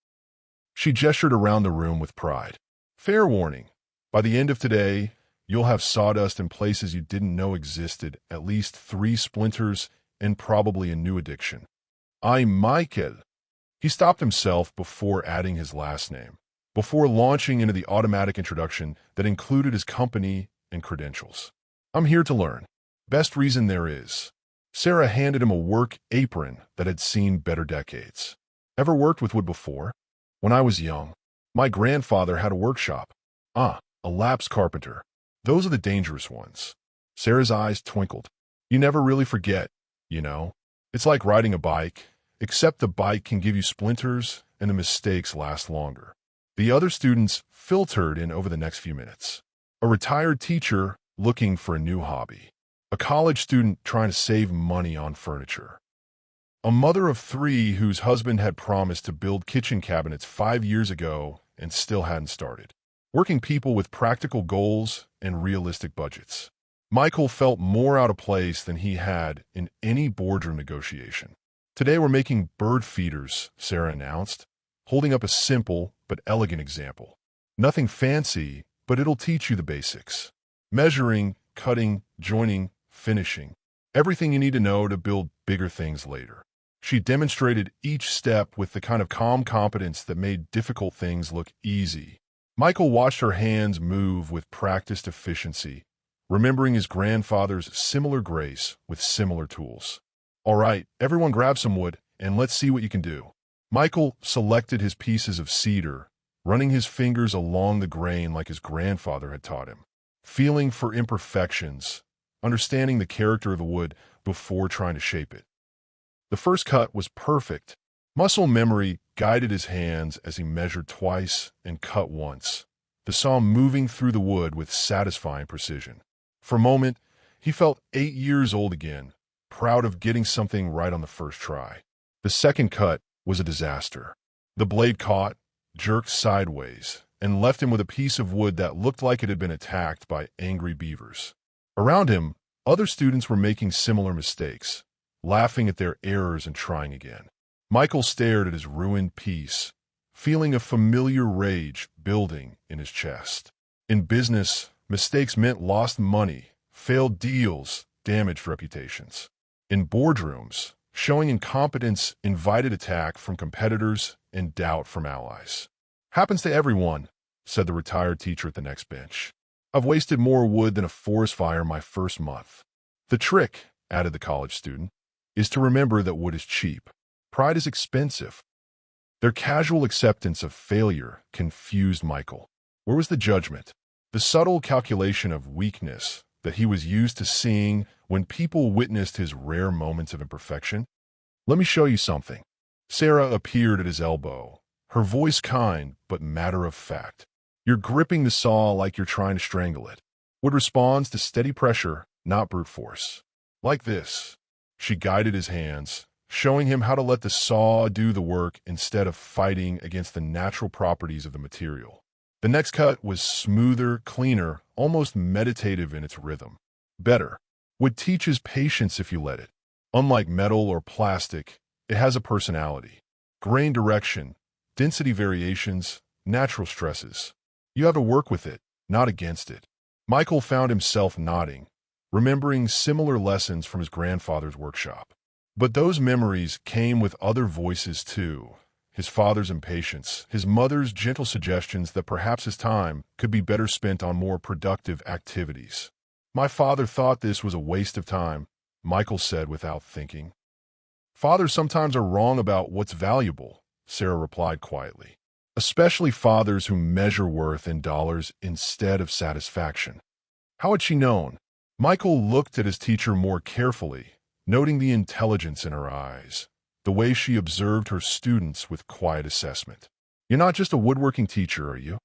She gestured around the room with pride. "Fair warning, by the end of today, you'll have sawdust in places you didn't know existed, at least 3 splinters, and probably a new addiction." "I'm Michael." He stopped himself before adding his last name, before launching into the automatic introduction that included his company and credentials. "I'm here to learn. Best reason there is." Sarah handed him a work apron that had seen better decades. "Ever worked with wood before?" "When I was young. My grandfather had a workshop." "Ah, a lapsed carpenter. Those are the dangerous ones." Sarah's eyes twinkled. "You never really forget, you know. It's like riding a bike, except the bike can give you splinters and the mistakes last longer." The other students filtered in over the next few minutes. A retired teacher looking for a new hobby. A college student trying to save money on furniture. A mother of 3 whose husband had promised to build kitchen cabinets 5 years ago and still hadn't started. Working people with practical goals and realistic budgets. Michael felt more out of place than he had in any boardroom negotiation. "Today we're making bird feeders," Sarah announced, holding up a simple but elegant example. "Nothing fancy, but it'll teach you the basics. Measuring, cutting, joining, finishing. Everything you need to know to build bigger things later." She demonstrated each step with the kind of calm competence that made difficult things look easy. Michael watched her hands move with practiced efficiency, remembering his grandfather's similar grace with similar tools. "All right, everyone grab some wood, and let's see what you can do." Michael selected his pieces of cedar, running his fingers along the grain like his grandfather had taught him, feeling for imperfections, understanding the character of the wood before trying to shape it. The first cut was perfect. Muscle memory guided his hands as he measured twice and cut once, the saw moving through the wood with satisfying precision. For a moment, he felt 8 years old again, proud of getting something right on the first try. The second cut was a disaster. The blade caught, jerked sideways, and left him with a piece of wood that looked like it had been attacked by angry beavers. Around him, other students were making similar mistakes, laughing at their errors and trying again. Michael stared at his ruined piece, feeling a familiar rage building in his chest. In business, mistakes meant lost money, failed deals, damaged reputations. In boardrooms, showing incompetence invited attack from competitors and doubt from allies. "Happens to everyone," said the retired teacher at the next bench. "I've wasted more wood than a forest fire my first month." "The trick," added the college student, "is to remember that wood is cheap. Pride is expensive." Their casual acceptance of failure confused Michael. Where was the judgment? The subtle calculation of weakness that he was used to seeing when people witnessed his rare moments of imperfection? "Let me show you something." Sarah appeared at his elbow, her voice kind but matter-of-fact. "You're gripping the saw like you're trying to strangle it. Wood responds to steady pressure, not brute force. Like this." She guided his hands, showing him how to let the saw do the work instead of fighting against the natural properties of the material. The next cut was smoother, cleaner, almost meditative in its rhythm. Better. Wood teaches patience if you let it. Unlike metal or plastic, it has a personality. Grain direction, density variations, natural stresses. You have to work with it, not against it. Michael found himself nodding, remembering similar lessons from his grandfather's workshop. But those memories came with other voices too. His father's impatience, his mother's gentle suggestions that perhaps his time could be better spent on more productive activities. My father thought this was a waste of time, Michael said without thinking. Fathers sometimes are wrong about what's valuable, Sarah replied quietly. Especially fathers who measure worth in dollars instead of satisfaction. How had she known? Michael looked at his teacher more carefully, noting the intelligence in her eyes, the way she observed her students with quiet assessment. You're not just a woodworking teacher, are you?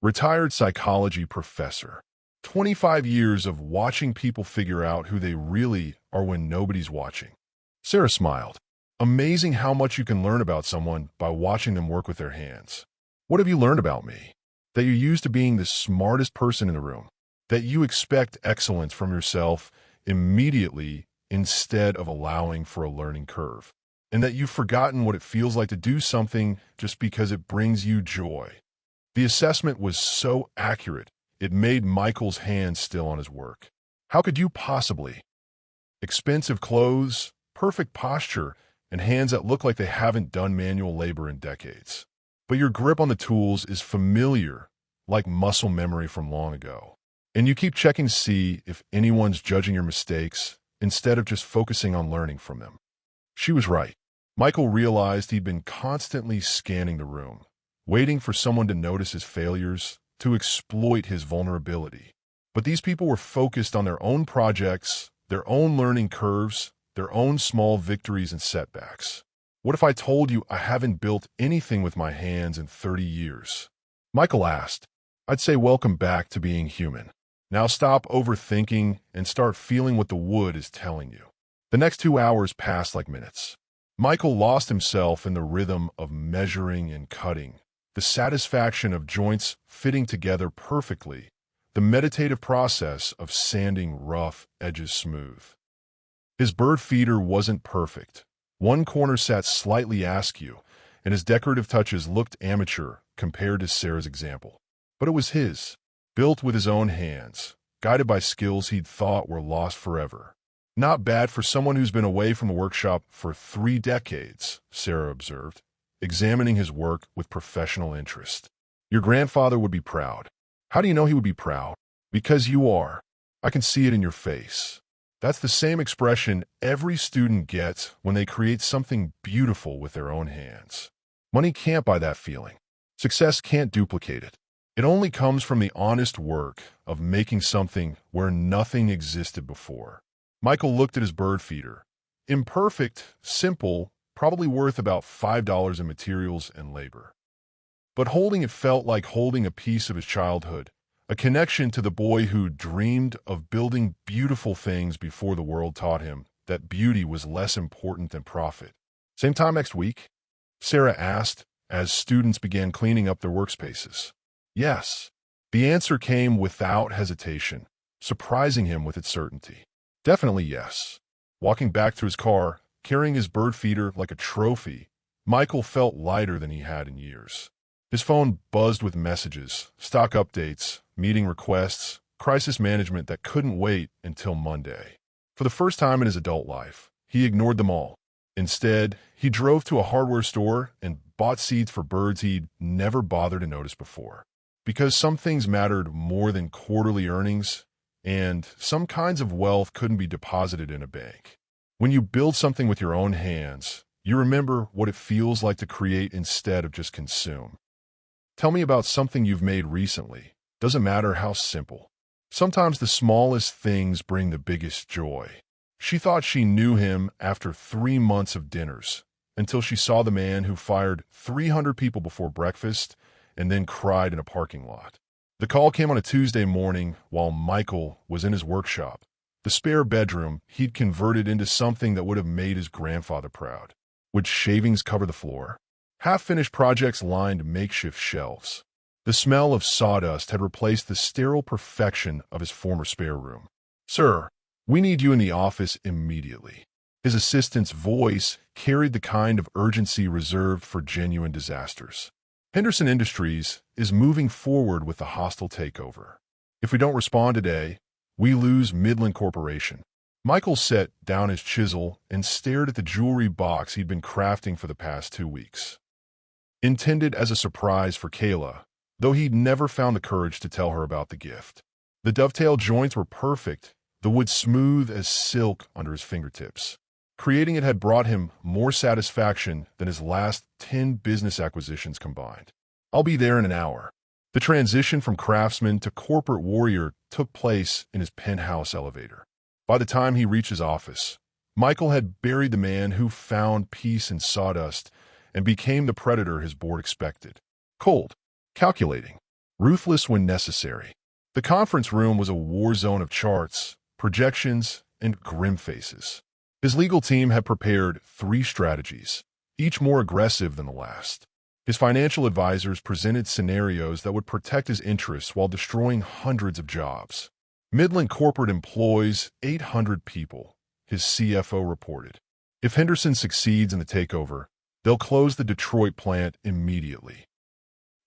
Retired psychology professor. 25 years of watching people figure out who they really are when nobody's watching. Sarah smiled. Amazing how much you can learn about someone by watching them work with their hands. What have you learned about me? That you're used to being the smartest person in the room. That you expect excellence from yourself immediately instead of allowing for a learning curve. And that you've forgotten what it feels like to do something just because it brings you joy. The assessment was so accurate, it made Michael's hands still on his work. How could you possibly? Expensive clothes, perfect posture, and hands that look like they haven't done manual labor in decades. But your grip on the tools is familiar, like muscle memory from long ago. And you keep checking to see if anyone's judging your mistakes instead of just focusing on learning from them. She was right. Michael realized he'd been constantly scanning the room, waiting for someone to notice his failures, to exploit his vulnerability. But these people were focused on their own projects, their own learning curves, their own small victories and setbacks. What if I told you I haven't built anything with my hands in 30 years? Michael asked. I'd say welcome back to being human. Now stop overthinking and start feeling what the wood is telling you. The next 2 hours passed like minutes. Michael lost himself in the rhythm of measuring and cutting, the satisfaction of joints fitting together perfectly, the meditative process of sanding rough edges smooth. His bird feeder wasn't perfect. One corner sat slightly askew, and his decorative touches looked amateur compared to Sarah's example. But it was his, built with his own hands, guided by skills he'd thought were lost forever. Not bad for someone who's been away from the workshop for 3 decades, Sarah observed, examining his work with professional interest. Your grandfather would be proud. How do you know he would be proud? Because you are. I can see it in your face. That's the same expression every student gets when they create something beautiful with their own hands. Money can't buy that feeling. Success can't duplicate it. It only comes from the honest work of making something where nothing existed before. Michael looked at his bird feeder. Imperfect, simple, probably worth about $5 in materials and labor. But holding it felt like holding a piece of his childhood, a connection to the boy who dreamed of building beautiful things before the world taught him that beauty was less important than profit. Same time next week? Sarah asked as students began cleaning up their workspaces. Yes. The answer came without hesitation, surprising him with its certainty. Definitely yes. Walking back to his car, carrying his bird feeder like a trophy, Michael felt lighter than he had in years. His phone buzzed with messages, stock updates, meeting requests, crisis management that couldn't wait until Monday. For the first time in his adult life, he ignored them all. Instead, he drove to a hardware store and bought seeds for birds he'd never bothered to notice before. Because some things mattered more than quarterly earnings, and some kinds of wealth couldn't be deposited in a bank. When you build something with your own hands, you remember what it feels like to create instead of just consume. Tell me about something you've made recently. Doesn't matter how simple. Sometimes the smallest things bring the biggest joy. She thought she knew him after 3 months of dinners, until she saw the man who fired 300 people before breakfast and then cried in a parking lot. The call came on a Tuesday morning while Michael was in his workshop, The spare bedroom he'd converted into something that would have made his grandfather proud. Would shavings cover the floor? Half-finished projects lined makeshift shelves. The smell of sawdust had replaced the sterile perfection of his former spare room. "Sir, we need you in the office immediately." His assistant's voice carried the kind of urgency reserved for genuine disasters. "Henderson Industries is moving forward with the hostile takeover. If we don't respond today, we lose Midland Corporation." Michael set down his chisel and stared at the jewelry box he'd been crafting for the past 2 weeks. Intended as a surprise for Kayla, though he'd never found the courage to tell her about the gift. The dovetail joints were perfect, the wood smooth as silk under his fingertips. Creating it had brought him more satisfaction than his last 10 business acquisitions combined. "I'll be there in an hour." The transition from craftsman to corporate warrior took place in his penthouse elevator. By the time he reached his office, Michael had buried the man who found peace in sawdust and became the predator his board expected. Cold, calculating, ruthless when necessary. The conference room was a war zone of charts, projections, and grim faces. His legal team had prepared 3 strategies, each more aggressive than the last. His financial advisors presented scenarios that would protect his interests while destroying hundreds of jobs. Midland Corporate employs 800 people, his CFO reported. If Henderson succeeds in the takeover, they'll close the Detroit plant immediately.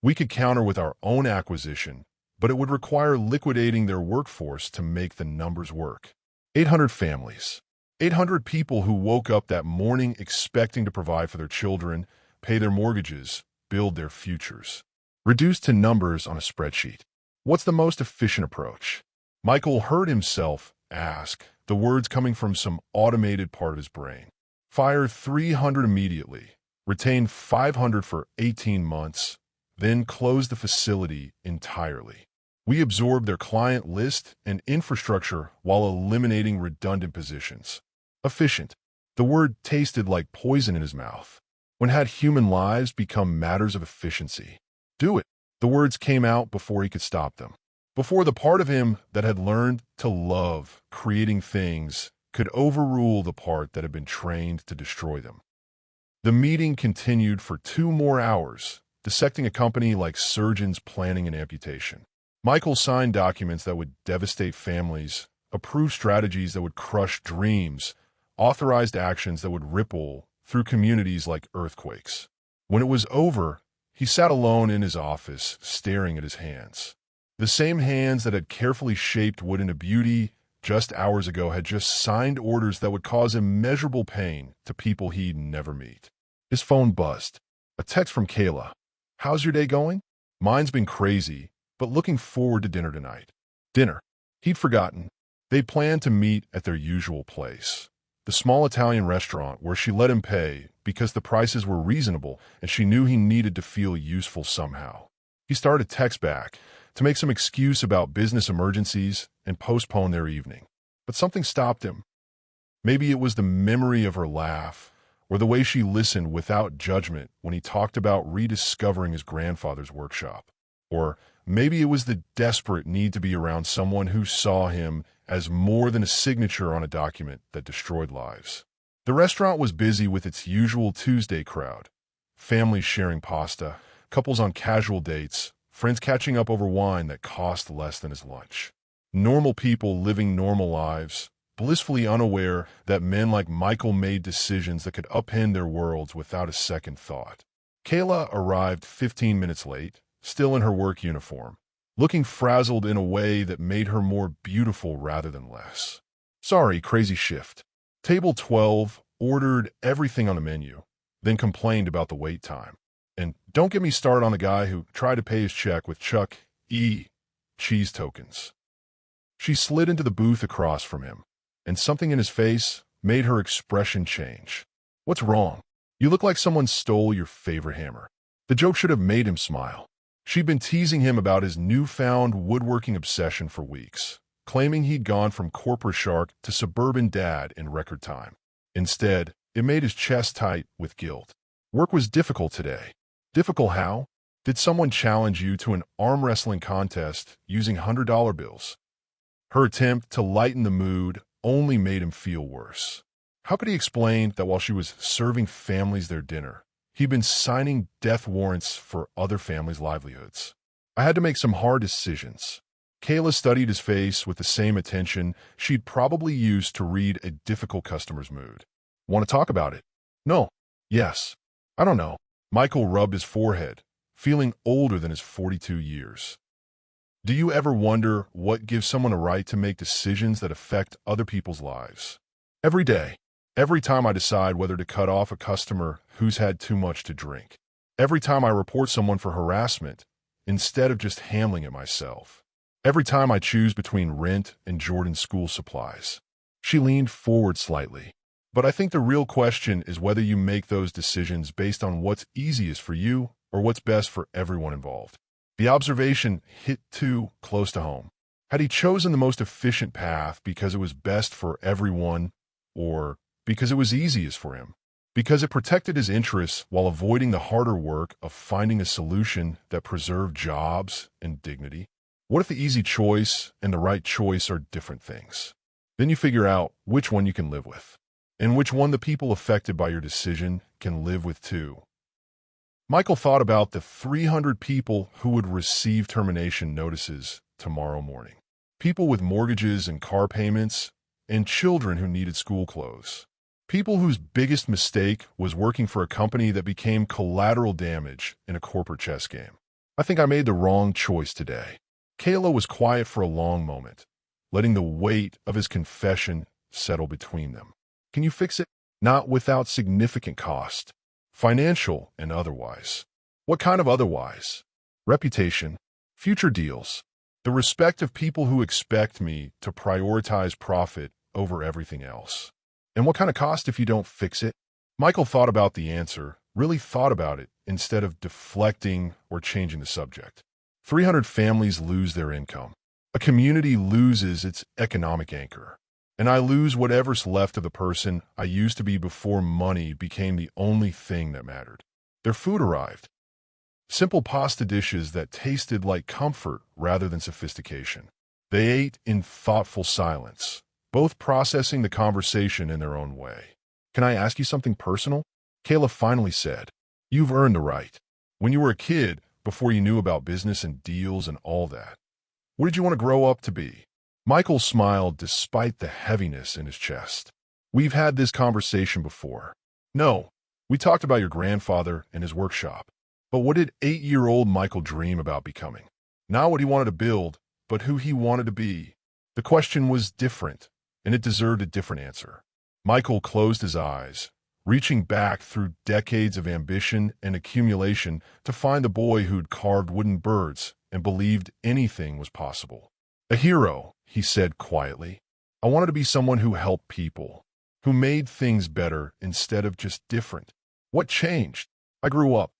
We could counter with our own acquisition, but it would require liquidating their workforce to make the numbers work. 800 families. 800 people who woke up that morning expecting to provide for their children, pay their mortgages, build their futures. Reduced to numbers on a spreadsheet. What's the most efficient approach? Michael heard himself ask, the words coming from some automated part of his brain. Fire 300 immediately, retain 500 for 18 months, then close the facility entirely. We absorb their client list and infrastructure while eliminating redundant positions. Efficient. The word tasted like poison in his mouth. When had human lives become matters of efficiency? Do it. The words came out before he could stop them. Before the part of him that had learned to love creating things could overrule the part that had been trained to destroy them. The meeting continued for 2 more hours, dissecting a company like surgeons planning an amputation. Michael signed documents that would devastate families, approved strategies that would crush dreams, authorized actions that would ripple through communities like earthquakes. When it was over, he sat alone in his office, staring at his hands. The same hands that had carefully shaped wood into beauty just hours ago had just signed orders that would cause immeasurable pain to people he'd never meet. His phone buzzed. A text from Kayla. "How's your day going?" "Mine's been crazy, but looking forward to dinner tonight." Dinner. He'd forgotten. They planned to meet at their usual place, the small Italian restaurant where she let him pay because the prices were reasonable and she knew he needed to feel useful somehow. He started a text back to make some excuse about business emergencies and postpone their evening. But something stopped him. Maybe it was the memory of her laugh, or the way she listened without judgment when he talked about rediscovering his grandfather's workshop. Or maybe it was the desperate need to be around someone who saw him as more than a signature on a document that destroyed lives. The restaurant was busy with its usual Tuesday crowd. Families sharing pasta, couples on casual dates, friends catching up over wine that cost less than his lunch. Normal people living normal lives, blissfully unaware that men like Michael made decisions that could upend their worlds without a second thought. Kayla arrived 15 minutes late, still in her work uniform, looking frazzled in a way that made her more beautiful rather than less. "Sorry, crazy shift." Table 12 ordered everything on the menu, then complained about the wait time. And don't get me started on the guy who tried to pay his check with Chuck E. Cheese tokens. She slid into the booth across from him, and something in his face made her expression change. "What's wrong? You look like someone stole your favorite hammer." The joke should have made him smile. She'd been teasing him about his newfound woodworking obsession for weeks, claiming he'd gone from corporate shark to suburban dad in record time. Instead, it made his chest tight with guilt. Work was difficult today. Difficult how? Did someone challenge you to an arm wrestling contest using $100 bills? Her attempt to lighten the mood only made him feel worse. How could he explain that while she was serving families their dinner, he'd been signing death warrants for other families' livelihoods? I had to make some hard decisions. Kayla studied his face with the same attention she'd probably used to read a difficult customer's mood. Want to talk about it? No. Yes. I don't know. Michael rubbed his forehead, feeling older than his 42 years. Do you ever wonder what gives someone a right to make decisions that affect other people's lives? Every day. Every time I decide whether to cut off a customer who's had too much to drink. Every time I report someone for harassment, instead of just handling it myself. Every time I choose between rent and Jordan's school supplies. She leaned forward slightly. But I think the real question is whether you make those decisions based on what's easiest for you or what's best for everyone involved. The observation hit too close to home. Had he chosen the most efficient path because it was best for everyone, or because it was easiest for him? Because it protected his interests while avoiding the harder work of finding a solution that preserved jobs and dignity? What if the easy choice and the right choice are different things? Then you figure out which one you can live with, and which one the people affected by your decision can live with too. Michael thought about the 300 people who would receive termination notices tomorrow morning. People with mortgages and car payments, and children who needed school clothes. People whose biggest mistake was working for a company that became collateral damage in a corporate chess game. I think I made the wrong choice today. Kayla was quiet for a long moment, letting the weight of his confession settle between them. Can you fix it? Not without significant cost, financial and otherwise. What kind of otherwise? Reputation, future deals, the respect of people who expect me to prioritize profit over everything else. And what kind of cost if you don't fix it? Michael thought about the answer, really thought about it, instead of deflecting or changing the subject. 300 families lose their income. A community loses its economic anchor. And I lose whatever's left of the person I used to be before money became the only thing that mattered. Their food arrived. Simple pasta dishes that tasted like comfort rather than sophistication. They ate in thoughtful silence, both processing the conversation in their own way. Can I ask you something personal? Kayla finally said. You've earned the right. When you were a kid, before you knew about business and deals and all that, what did you want to grow up to be? Michael smiled despite the heaviness in his chest. We've had this conversation before. No, we talked about your grandfather and his workshop. But what did 8-year-old Michael dream about becoming? Not what he wanted to build, but who he wanted to be. The question was different, and it deserved a different answer. Michael closed his eyes, reaching back through decades of ambition and accumulation to find the boy who'd carved wooden birds and believed anything was possible. A hero, he said quietly. I wanted to be someone who helped people, who made things better instead of just different. What changed? I grew up.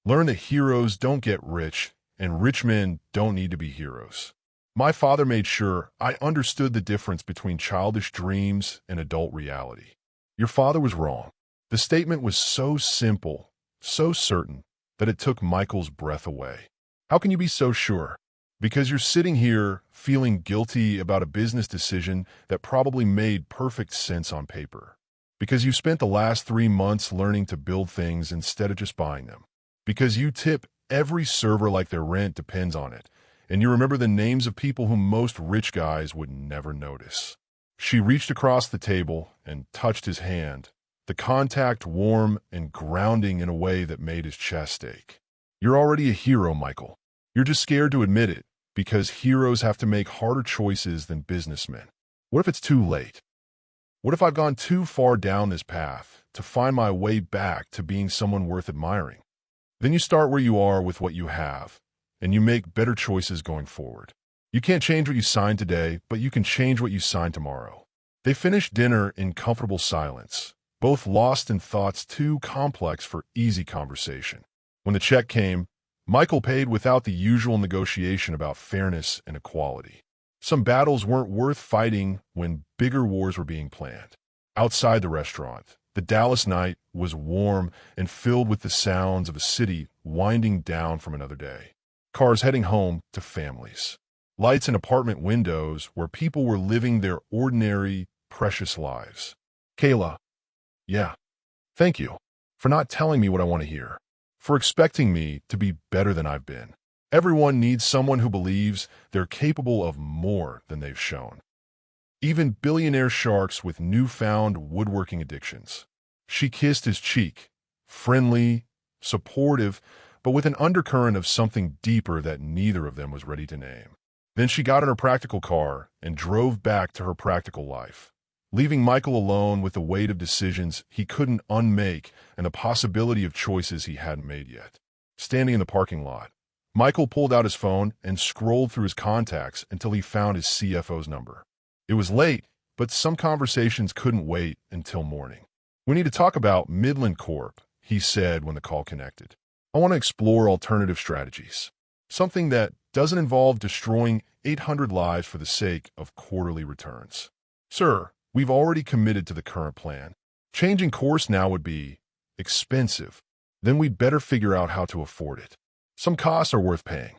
Learned that heroes don't get rich, and rich men don't need to be heroes. My father made sure I understood the difference between childish dreams and adult reality. Your father was wrong. The statement was so simple, so certain, that it took Michael's breath away. How can you be so sure? Because you're sitting here feeling guilty about a business decision that probably made perfect sense on paper. Because you spent the last 3 months learning to build things instead of just buying them. Because you tip every server like their rent depends on it, and you remember the names of people whom most rich guys would never notice. She reached across the table and touched his hand, the contact warm and grounding in a way that made his chest ache. You're already a hero, Michael. You're just scared to admit it, because heroes have to make harder choices than businessmen. What if it's too late? What if I've gone too far down this path to find my way back to being someone worth admiring? Then you start where you are with what you have, and you make better choices going forward. You can't change what you sign today, but you can change what you sign tomorrow. They finished dinner in comfortable silence, both lost in thoughts too complex for easy conversation. When the check came, Michael paid without the usual negotiation about fairness and equality. Some battles weren't worth fighting when bigger wars were being planned. Outside the restaurant, the Dallas night was warm and filled with the sounds of a city winding down from another day. Cars heading home to families. Lights in apartment windows where people were living their ordinary, precious lives. Kayla, yeah, thank you for not telling me what I want to hear, for expecting me to be better than I've been. Everyone needs someone who believes they're capable of more than they've shown. Even billionaire sharks with newfound woodworking addictions. She kissed his cheek, friendly, supportive, but with an undercurrent of something deeper that neither of them was ready to name. Then she got in her practical car and drove back to her practical life, leaving Michael alone with the weight of decisions he couldn't unmake and the possibility of choices he hadn't made yet. Standing in the parking lot, Michael pulled out his phone and scrolled through his contacts until he found his CFO's number. It was late, but some conversations couldn't wait until morning. "We need to talk about Midland Corp," he said when the call connected. "I want to explore alternative strategies. Something that doesn't involve destroying 800 lives for the sake of quarterly returns." "Sir, we've already committed to the current plan. Changing course now would be expensive. Then we'd better figure out how to afford it. Some costs are worth paying."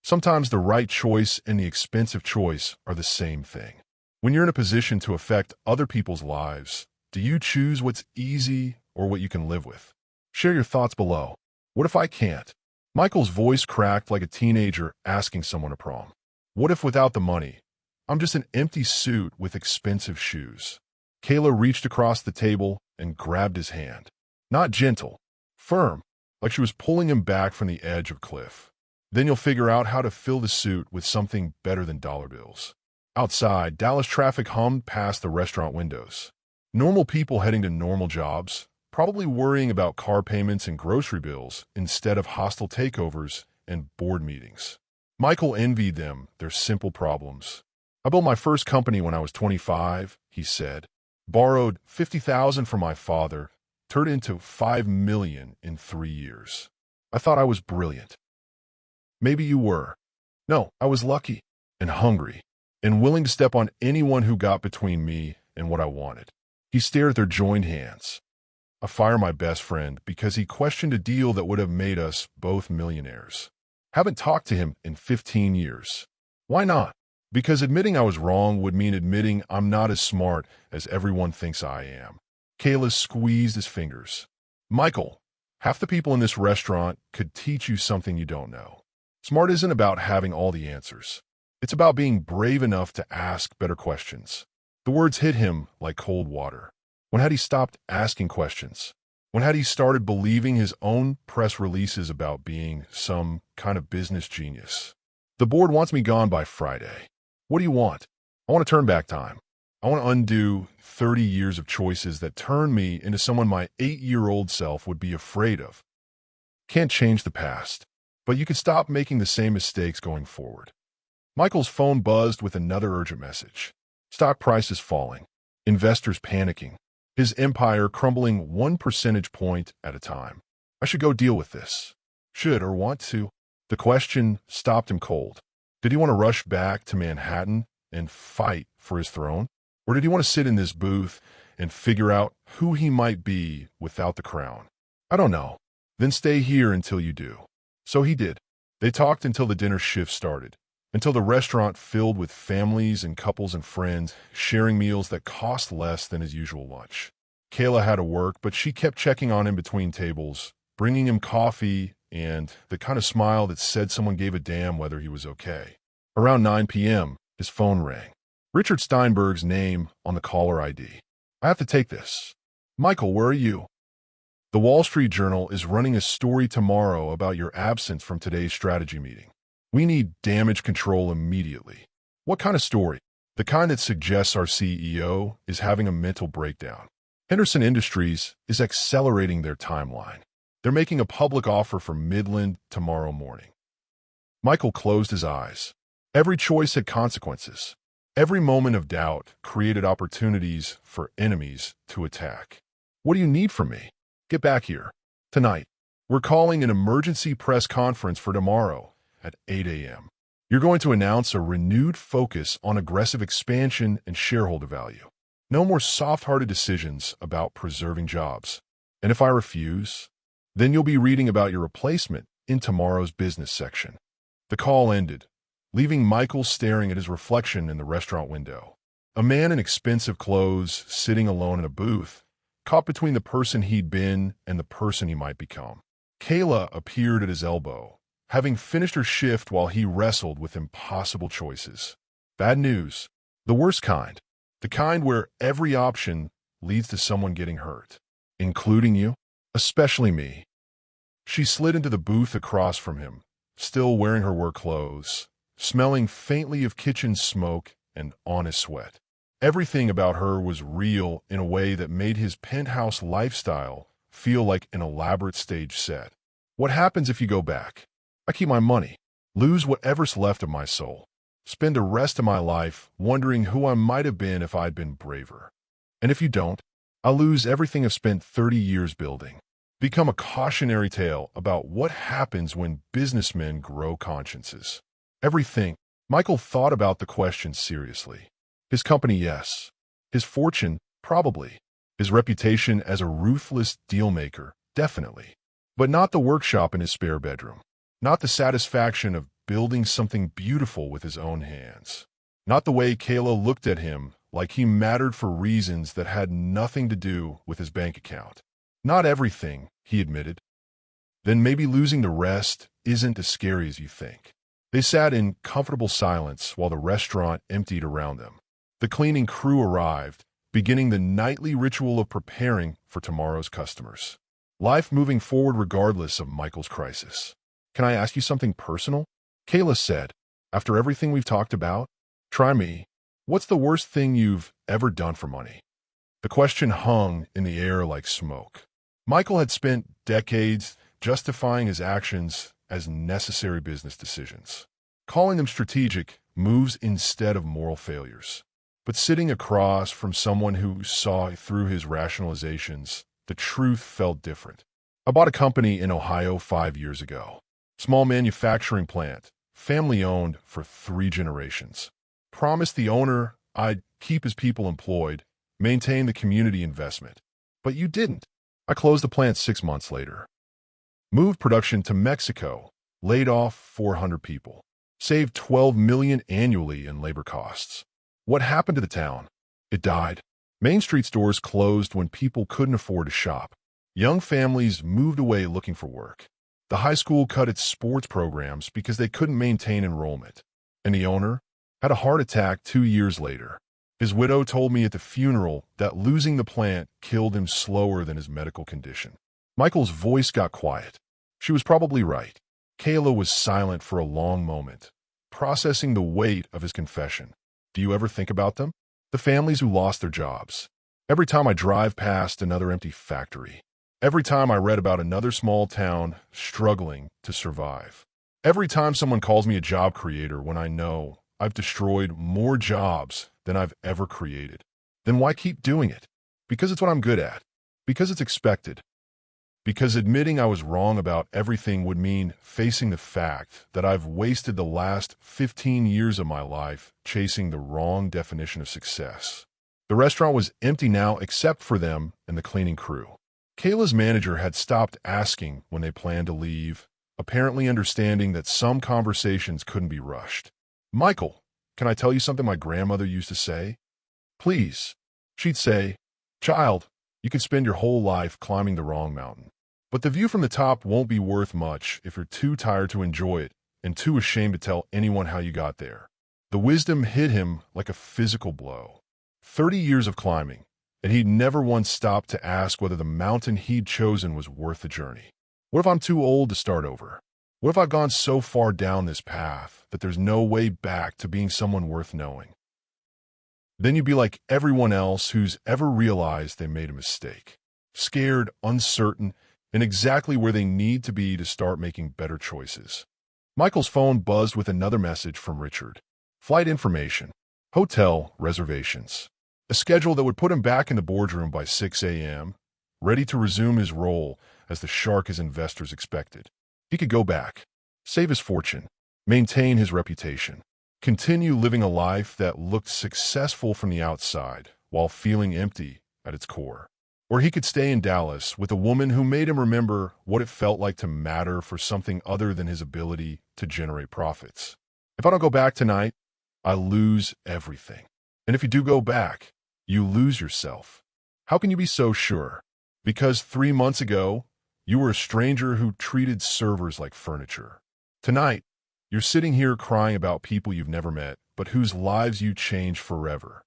Sometimes the right choice and the expensive choice are the same thing. When you're in a position to affect other people's lives, do you choose what's easy or what you can live with? Share your thoughts below. What if I can't? Michael's voice cracked like a teenager asking someone to prom. What if without the money, I'm just an empty suit with expensive shoes? Kayla reached across the table and grabbed his hand. Not gentle, firm, like she was pulling him back from the edge of a cliff. "Then you'll figure out how to fill the suit with something better than dollar bills." Outside, Dallas traffic hummed past the restaurant windows. Normal people heading to normal jobs, probably worrying about car payments and grocery bills instead of hostile takeovers and board meetings. Michael envied them their simple problems. "I built my first company when I was 25, he said. Borrowed $50,000 from my father, turned into $5 million in 3 years. I thought I was brilliant." Maybe you were. No, I was lucky and hungry and willing to step on anyone who got between me and what I wanted. He stared at their joined hands. "I fired my best friend because he questioned a deal that would have made us both millionaires. Haven't talked to him in 15 years. Why not? Because admitting I was wrong would mean admitting I'm not as smart as everyone thinks I am." Kayla squeezed his fingers. "Michael, half the people in this restaurant could teach you something you don't know. Smart isn't about having all the answers. It's about being brave enough to ask better questions." The words hit him like cold water. When had he stopped asking questions? When had he started believing his own press releases about being some kind of business genius? "The board wants me gone by Friday. What do you want?" "I want to turn back time. I want to undo 30 years of choices that turned me into someone my 8-year-old self would be afraid of." Can't change the past, but you can stop making the same mistakes going forward. Michael's phone buzzed with another urgent message. Stock prices falling, investors panicking, his empire crumbling 1 percentage point at a time. "I should go deal with this. Should or want to?" The question stopped him cold. Did he want to rush back to Manhattan and fight for his throne? Or did he want to sit in this booth and figure out who he might be without the crown? "I don't know." "Then stay here until you do." So he did. They talked until the dinner shift started, until the restaurant filled with families and couples and friends sharing meals that cost less than his usual lunch. Kayla had to work, but she kept checking on him between tables, bringing him coffee and the kind of smile that said someone gave a damn whether he was okay. Around 9 p.m., his phone rang. Richard Steinberg's name on the caller ID. "I have to take this." "Michael, where are you?" "The Wall Street Journal is running a story tomorrow about your absence from today's strategy meeting. We need damage control immediately." "What kind of story?" "The kind that suggests our CEO is having a mental breakdown. Henderson Industries is accelerating their timeline. They're making a public offer for Midland tomorrow morning." Michael closed his eyes. Every choice had consequences. Every moment of doubt created opportunities for enemies to attack. "What do you need from me?" "Get back here. Tonight. We're calling an emergency press conference for tomorrow at 8 a.m. You're going to announce a renewed focus on aggressive expansion and shareholder value. No more soft-hearted decisions about preserving jobs. And if I refuse, then you'll be reading about your replacement in tomorrow's business section." The call ended, leaving Michael staring at his reflection in the restaurant window. A man in expensive clothes, sitting alone in a booth, caught between the person he'd been and the person he might become. Kayla appeared at his elbow, having finished her shift while he wrestled with impossible choices. Bad news. The worst kind. The kind where every option leads to someone getting hurt. Including you? Especially me. She slid into the booth across from him, still wearing her work clothes, smelling faintly of kitchen smoke and honest sweat. Everything about her was real in a way that made his penthouse lifestyle feel like an elaborate stage set. What happens if you go back? I keep my money, lose whatever's left of my soul, spend the rest of my life wondering who I might have been if I'd been braver. And if you don't, I'll lose everything I've spent 30 years building. Become a cautionary tale about what happens when businessmen grow consciences. Everything. Michael thought about the question seriously. His company, yes. His fortune, probably. His reputation as a ruthless dealmaker, definitely. But not the workshop in his spare bedroom. Not the satisfaction of building something beautiful with his own hands. Not the way Kayla looked at him like he mattered for reasons that had nothing to do with his bank account. Not everything, he admitted. Then maybe losing the rest isn't as scary as you think. They sat in comfortable silence while the restaurant emptied around them. The cleaning crew arrived, beginning the nightly ritual of preparing for tomorrow's customers. Life moving forward regardless of Michael's crisis. Can I ask you something personal? Kayla said, after everything we've talked about, try me. What's the worst thing you've ever done for money? The question hung in the air like smoke. Michael had spent decades justifying his actions as necessary business decisions, calling them strategic moves instead of moral failures. But sitting across from someone who saw through his rationalizations, the truth felt different. I bought a company in Ohio 5 years ago. Small manufacturing plant, family-owned for 3 generations. Promised the owner I'd keep his people employed, maintain the community investment. But you didn't. I closed the plant 6 months later. Moved production to Mexico, laid off 400 people. Saved $12 million annually in labor costs. What happened to the town? It died. Main Street stores closed when people couldn't afford to shop. Young families moved away looking for work. The high school cut its sports programs because they couldn't maintain enrollment. And the owner had a heart attack 2 years later. His widow told me at the funeral that losing the plant killed him slower than his medical condition. Michael's voice got quiet. She was probably right. Kayla was silent for a long moment, processing the weight of his confession. Do you ever think about them? The families who lost their jobs. Every time I drive past another empty factory. Every time I read about another small town struggling to survive. Every time someone calls me a job creator when I know I've destroyed more jobs than I've ever created. Then why keep doing it? Because it's what I'm good at. Because it's expected. Because admitting I was wrong about everything would mean facing the fact that I've wasted the last 15 years of my life chasing the wrong definition of success. The restaurant was empty now except for them and the cleaning crew. Kayla's manager had stopped asking when they planned to leave, apparently understanding that some conversations couldn't be rushed. Michael, can I tell you something my grandmother used to say? Please. She'd say, child, you can spend your whole life climbing the wrong mountain. But the view from the top won't be worth much if you're too tired to enjoy it and too ashamed to tell anyone how you got there. The wisdom hit him like a physical blow. 30 years of climbing, and he'd never once stopped to ask whether the mountain he'd chosen was worth the journey. What if I'm too old to start over? What if I've gone so far down this path that there's no way back to being someone worth knowing? Then you'd be like everyone else who's ever realized they made a mistake. Scared, uncertain, and exactly where they need to be to start making better choices. Michael's phone buzzed with another message from Richard. Flight information. Hotel reservations. A schedule that would put him back in the boardroom by 6 a.m., ready to resume his role as the shark his investors expected. He could go back, save his fortune, maintain his reputation, continue living a life that looked successful from the outside while feeling empty at its core. Or he could stay in Dallas with a woman who made him remember what it felt like to matter for something other than his ability to generate profits. If I don't go back tonight, I lose everything. And if you do go back, you lose yourself. How can you be so sure? Because 3 months ago, you were a stranger who treated servers like furniture. Tonight, you're sitting here crying about people you've never met, but whose lives you changed forever.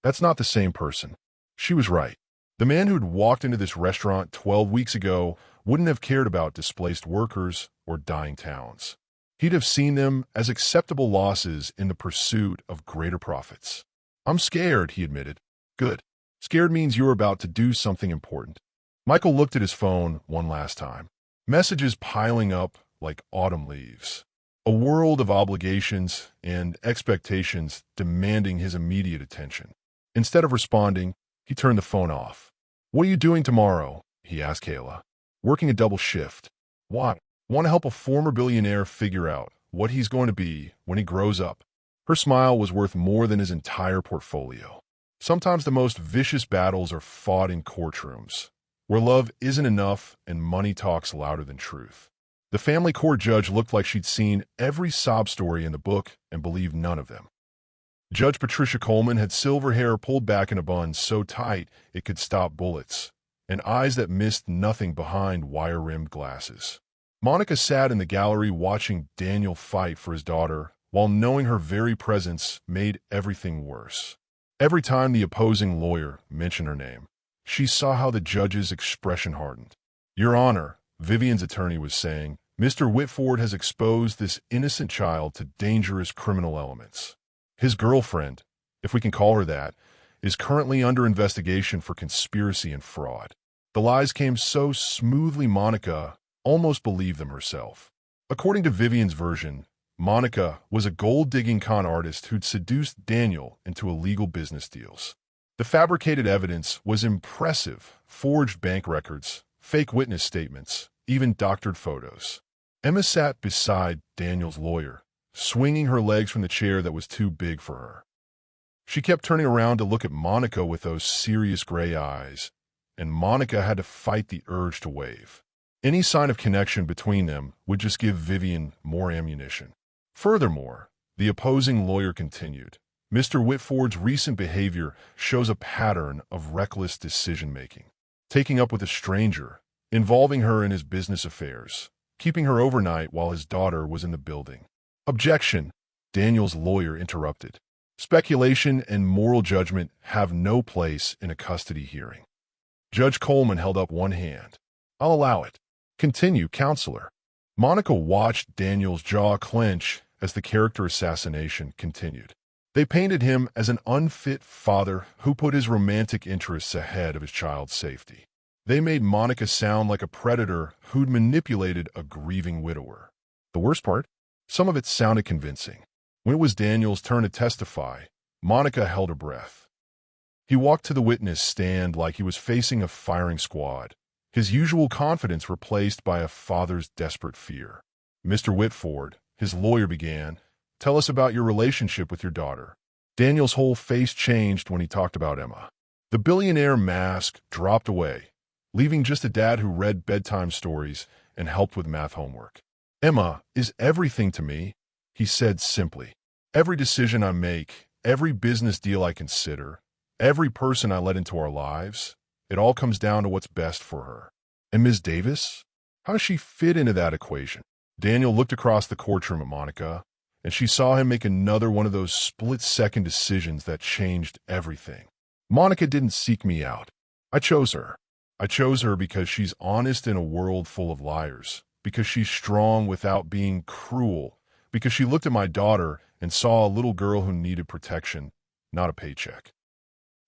That's not the same person. She was right. The man who'd walked into this restaurant 12 weeks ago wouldn't have cared about displaced workers or dying towns. He'd have seen them as acceptable losses in the pursuit of greater profits. I'm scared, he admitted. Good. Scared means you're about to do something important. Michael looked at his phone one last time. Messages piling up like autumn leaves. A world of obligations and expectations demanding his immediate attention. Instead of responding, he turned the phone off. What are you doing tomorrow? He asked Kayla. Working a double shift. Why? Want to help a former billionaire figure out what he's going to be when he grows up. Her smile was worth more than his entire portfolio. Sometimes the most vicious battles are fought in courtrooms, where love isn't enough and money talks louder than truth. The family court judge looked like she'd seen every sob story in the book and believed none of them. Judge Patricia Coleman had silver hair pulled back in a bun so tight it could stop bullets, and eyes that missed nothing behind wire-rimmed glasses. Monica sat in the gallery watching Daniel fight for his daughter, while knowing her very presence made everything worse. Every time the opposing lawyer mentioned her name, she saw how the judge's expression hardened. Your Honor, Vivian's attorney was saying, Mr. Whitford has exposed this innocent child to dangerous criminal elements. His girlfriend, if we can call her that, is currently under investigation for conspiracy and fraud. The lies came so smoothly Monica almost believed them herself. According to Vivian's version, Monica was a gold-digging con artist who'd seduced Daniel into illegal business deals. The fabricated evidence was impressive: forged bank records, fake witness statements, even doctored photos. Emma sat beside Daniel's lawyer, swinging her legs from the chair that was too big for her. She kept turning around to look at Monica with those serious gray eyes, and Monica had to fight the urge to wave. Any sign of connection between them would just give Vivian more ammunition. Furthermore, the opposing lawyer continued, Mr. Whitford's recent behavior shows a pattern of reckless decision-making. Taking up with a stranger, involving her in his business affairs, keeping her overnight while his daughter was in the building. Objection, Daniel's lawyer interrupted. Speculation and moral judgment have no place in a custody hearing. Judge Coleman held up one hand. I'll allow it. Continue, counselor. Monica watched Daniel's jaw clench as the character assassination continued. They painted him as an unfit father who put his romantic interests ahead of his child's safety. They made Monica sound like a predator who'd manipulated a grieving widower. The worst part? Some of it sounded convincing. When it was Daniel's turn to testify, Monica held her breath. He walked to the witness stand like he was facing a firing squad, his usual confidence replaced by a father's desperate fear. Mr. Whitford, his lawyer began, tell us about your relationship with your daughter. Daniel's whole face changed when he talked about Emma. The billionaire mask dropped away, leaving just a dad who read bedtime stories and helped with math homework. Emma is everything to me, he said simply. Every decision I make, every business deal I consider, every person I let into our lives, it all comes down to what's best for her. And Ms. Davis? How does she fit into that equation? Daniel looked across the courtroom at Monica, and she saw him make another one of those split-second decisions that changed everything. Monica didn't seek me out. I chose her. I chose her because she's honest in a world full of liars, because she's strong without being cruel, because she looked at my daughter and saw a little girl who needed protection, not a paycheck.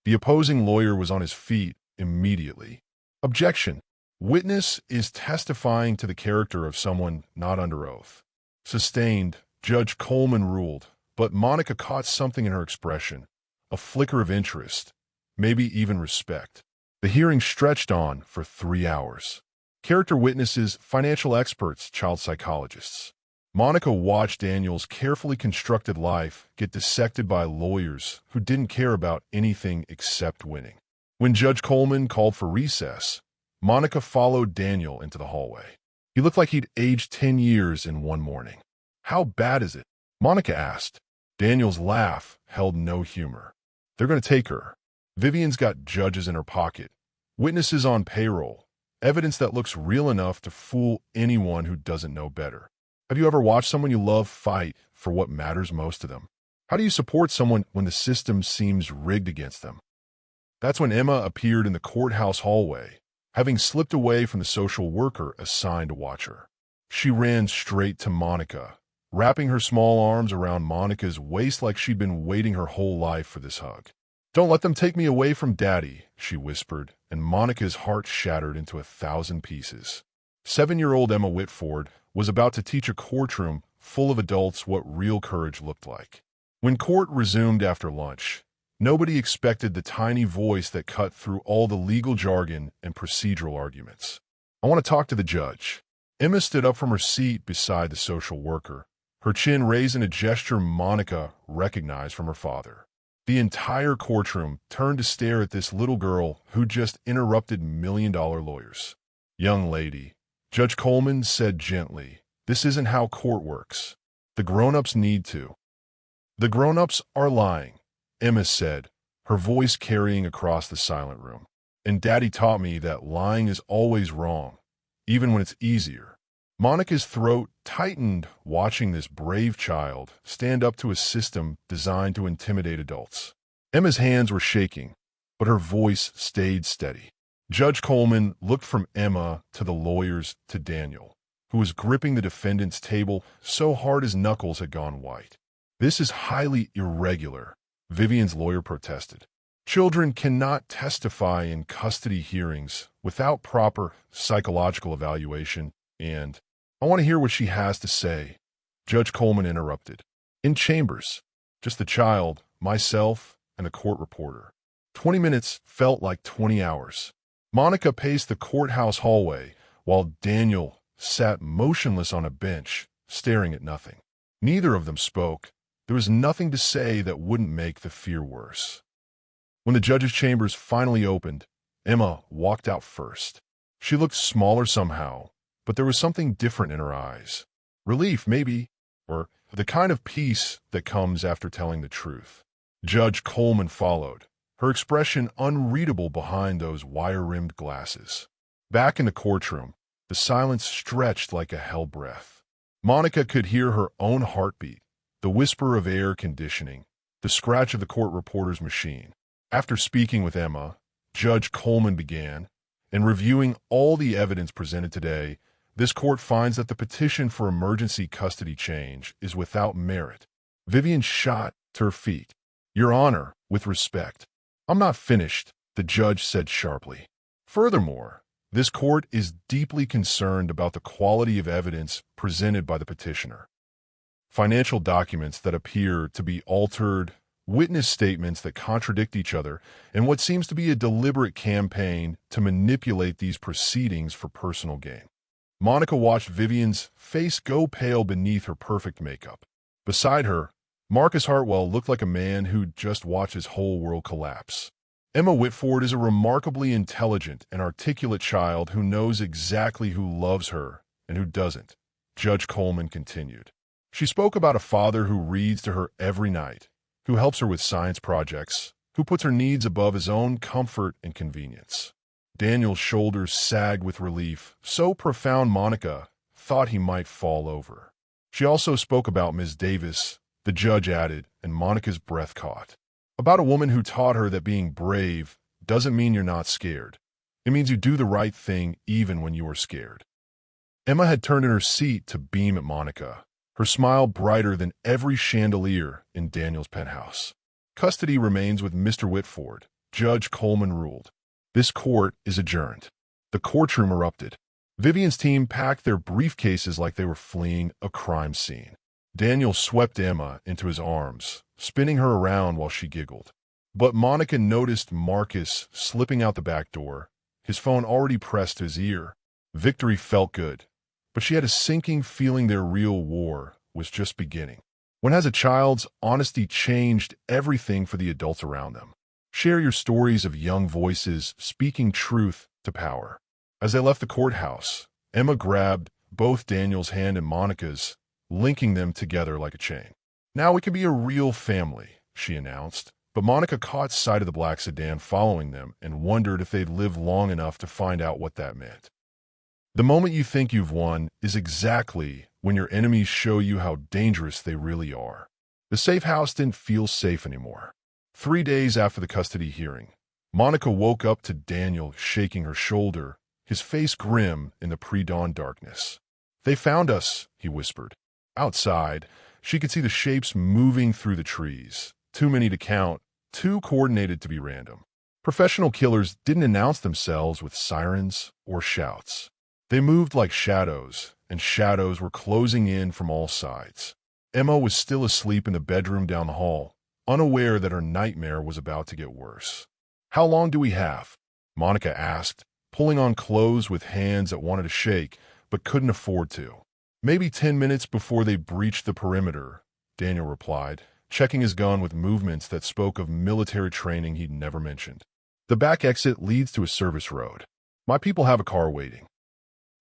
The opposing lawyer was on his feet immediately. Objection. Witness is testifying to the character of someone not under oath. Sustained, Judge Coleman ruled, but Monica caught something in her expression, a flicker of interest, maybe even respect. The hearing stretched on for 3 hours. Character witnesses, financial experts, child psychologists. Monica watched Daniel's carefully constructed life get dissected by lawyers who didn't care about anything except winning. When Judge Coleman called for recess, Monica followed Daniel into the hallway. He looked like he'd aged 10 years in one morning. How bad is it? Monica asked. Daniel's laugh held no humor. They're going to take her. Vivian's got judges in her pocket, witnesses on payroll, evidence that looks real enough to fool anyone who doesn't know better. Have you ever watched someone you love fight for what matters most to them? How do you support someone when the system seems rigged against them? That's when Emma appeared in the courthouse hallway, having slipped away from the social worker assigned to watch her. She ran straight to Monica, wrapping her small arms around Monica's waist like she'd been waiting her whole life for this hug. "Don't let them take me away from Daddy," she whispered, and Monica's heart shattered into 1,000 pieces. 7-year-old Emma Whitford was about to teach a courtroom full of adults what real courage looked like. When court resumed after lunch, nobody expected the tiny voice that cut through all the legal jargon and procedural arguments. "I want to talk to the judge." Emma stood up from her seat beside the social worker, her chin raised in a gesture Monica recognized from her father. The entire courtroom turned to stare at this little girl who just interrupted million-dollar lawyers. "Young lady," Judge Coleman said gently, "this isn't how court works. The grown-ups need to." "The grown-ups are lying," Emma said, her voice carrying across the silent room. "And Daddy taught me that lying is always wrong, even when it's easier." Monica's throat tightened watching this brave child stand up to a system designed to intimidate adults. Emma's hands were shaking, but her voice stayed steady. Judge Coleman looked from Emma to the lawyers to Daniel, who was gripping the defendant's table so hard his knuckles had gone white. "This is highly irregular," Vivian's lawyer protested. "Children cannot testify in custody hearings without proper psychological evaluation, and—" "I want to hear what she has to say," Judge Coleman interrupted. "In chambers, just the child, myself, and the court reporter." 20 minutes felt like 20 hours. Monica paced the courthouse hallway while Daniel sat motionless on a bench, staring at nothing. Neither of them spoke. There was nothing to say that wouldn't make the fear worse. When the judge's chambers finally opened, Emma walked out first. She looked smaller somehow, but there was something different in her eyes. Relief, maybe, or the kind of peace that comes after telling the truth. Judge Coleman followed, her expression unreadable behind those wire-rimmed glasses. Back in the courtroom, the silence stretched like a hell breath. Monica could hear her own heartbeat, the whisper of air conditioning, the scratch of the court reporter's machine. After speaking with Emma, Judge Coleman began, in reviewing all the evidence presented today, this court finds that the petition for emergency custody change is without merit. Vivian shot to her feet. "Your Honor, with respect." "I'm not finished," the judge said sharply. "Furthermore, this court is deeply concerned about the quality of evidence presented by the petitioner. Financial documents that appear to be altered, witness statements that contradict each other, and what seems to be a deliberate campaign to manipulate these proceedings for personal gain." Monica watched Vivian's face go pale beneath her perfect makeup. Beside her, Marcus Hartwell looked like a man who'd just watched his whole world collapse. Emma Whitford is a remarkably intelligent and articulate child who knows exactly who loves her and who doesn't, Judge Coleman continued. She spoke about a father who reads to her every night, who helps her with science projects, who puts her needs above his own comfort and convenience. Daniel's shoulders sagged with relief, so profound Monica thought he might fall over. She also spoke about Ms. Davis, the judge added, and Monica's breath caught. About a woman who taught her that being brave doesn't mean you're not scared. It means you do the right thing even when you are scared. Emma had turned in her seat to beam at Monica, her smile brighter than every chandelier in Daniel's penthouse. "Custody remains with Mr. Whitford," Judge Coleman ruled. "This court is adjourned." The courtroom erupted. Vivian's team packed their briefcases like they were fleeing a crime scene. Daniel swept Emma into his arms, spinning her around while she giggled. But Monica noticed Marcus slipping out the back door, his phone already pressed to his ear. Victory felt good, but she had a sinking feeling their real war was just beginning. When has a child's honesty changed everything for the adults around them? Share your stories of young voices speaking truth to power. As they left the courthouse, Emma grabbed both Daniel's hand and Monica's, linking them together like a chain. Now we can be a real family, she announced. But Monica caught sight of the black sedan following them and wondered if they'd live long enough to find out what that meant. The moment you think you've won is exactly when your enemies show you how dangerous they really are. The safe house didn't feel safe anymore. 3 days after the custody hearing, Monica woke up to Daniel shaking her shoulder, his face grim in the pre-dawn darkness. "They found us," he whispered. Outside, she could see the shapes moving through the trees. Too many to count, too coordinated to be random. Professional killers didn't announce themselves with sirens or shouts. They moved like shadows, and shadows were closing in from all sides. Emma was still asleep in the bedroom down the hall, unaware that her nightmare was about to get worse. "How long do we have?" Monica asked, pulling on clothes with hands that wanted to shake but couldn't afford to. "Maybe 10 minutes before they breached the perimeter," Daniel replied, checking his gun with movements that spoke of military training he'd never mentioned. "The back exit leads to a service road. My people have a car waiting."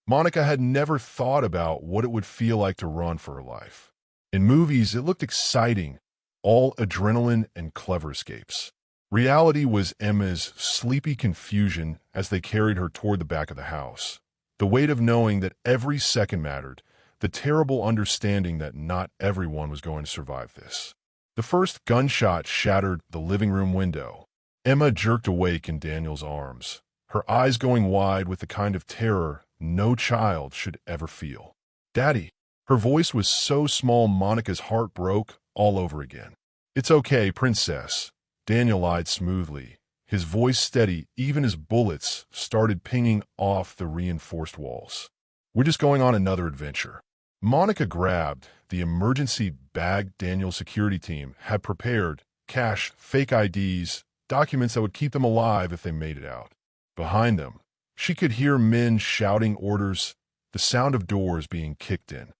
Monica had never thought about what it would feel like to run for her life. In movies, it looked exciting, all adrenaline and clever escapes. Reality was Emma's sleepy confusion as they carried her toward the back of the house. The weight of knowing that every second mattered, the terrible understanding that not everyone was going to survive this. The first gunshot shattered the living room window. Emma jerked awake in Daniel's arms, her eyes going wide with the kind of terror no child should ever feel. "Daddy." Her voice was so small Monica's heart broke all over again. "It's okay, princess." Daniel lied smoothly, his voice steady even as bullets started pinging off the reinforced walls. "We're just going on another adventure." Monica grabbed the emergency bag Daniel's security team had prepared: cash, fake IDs, documents that would keep them alive if they made it out. Behind them, she could hear men shouting orders, the sound of doors being kicked in.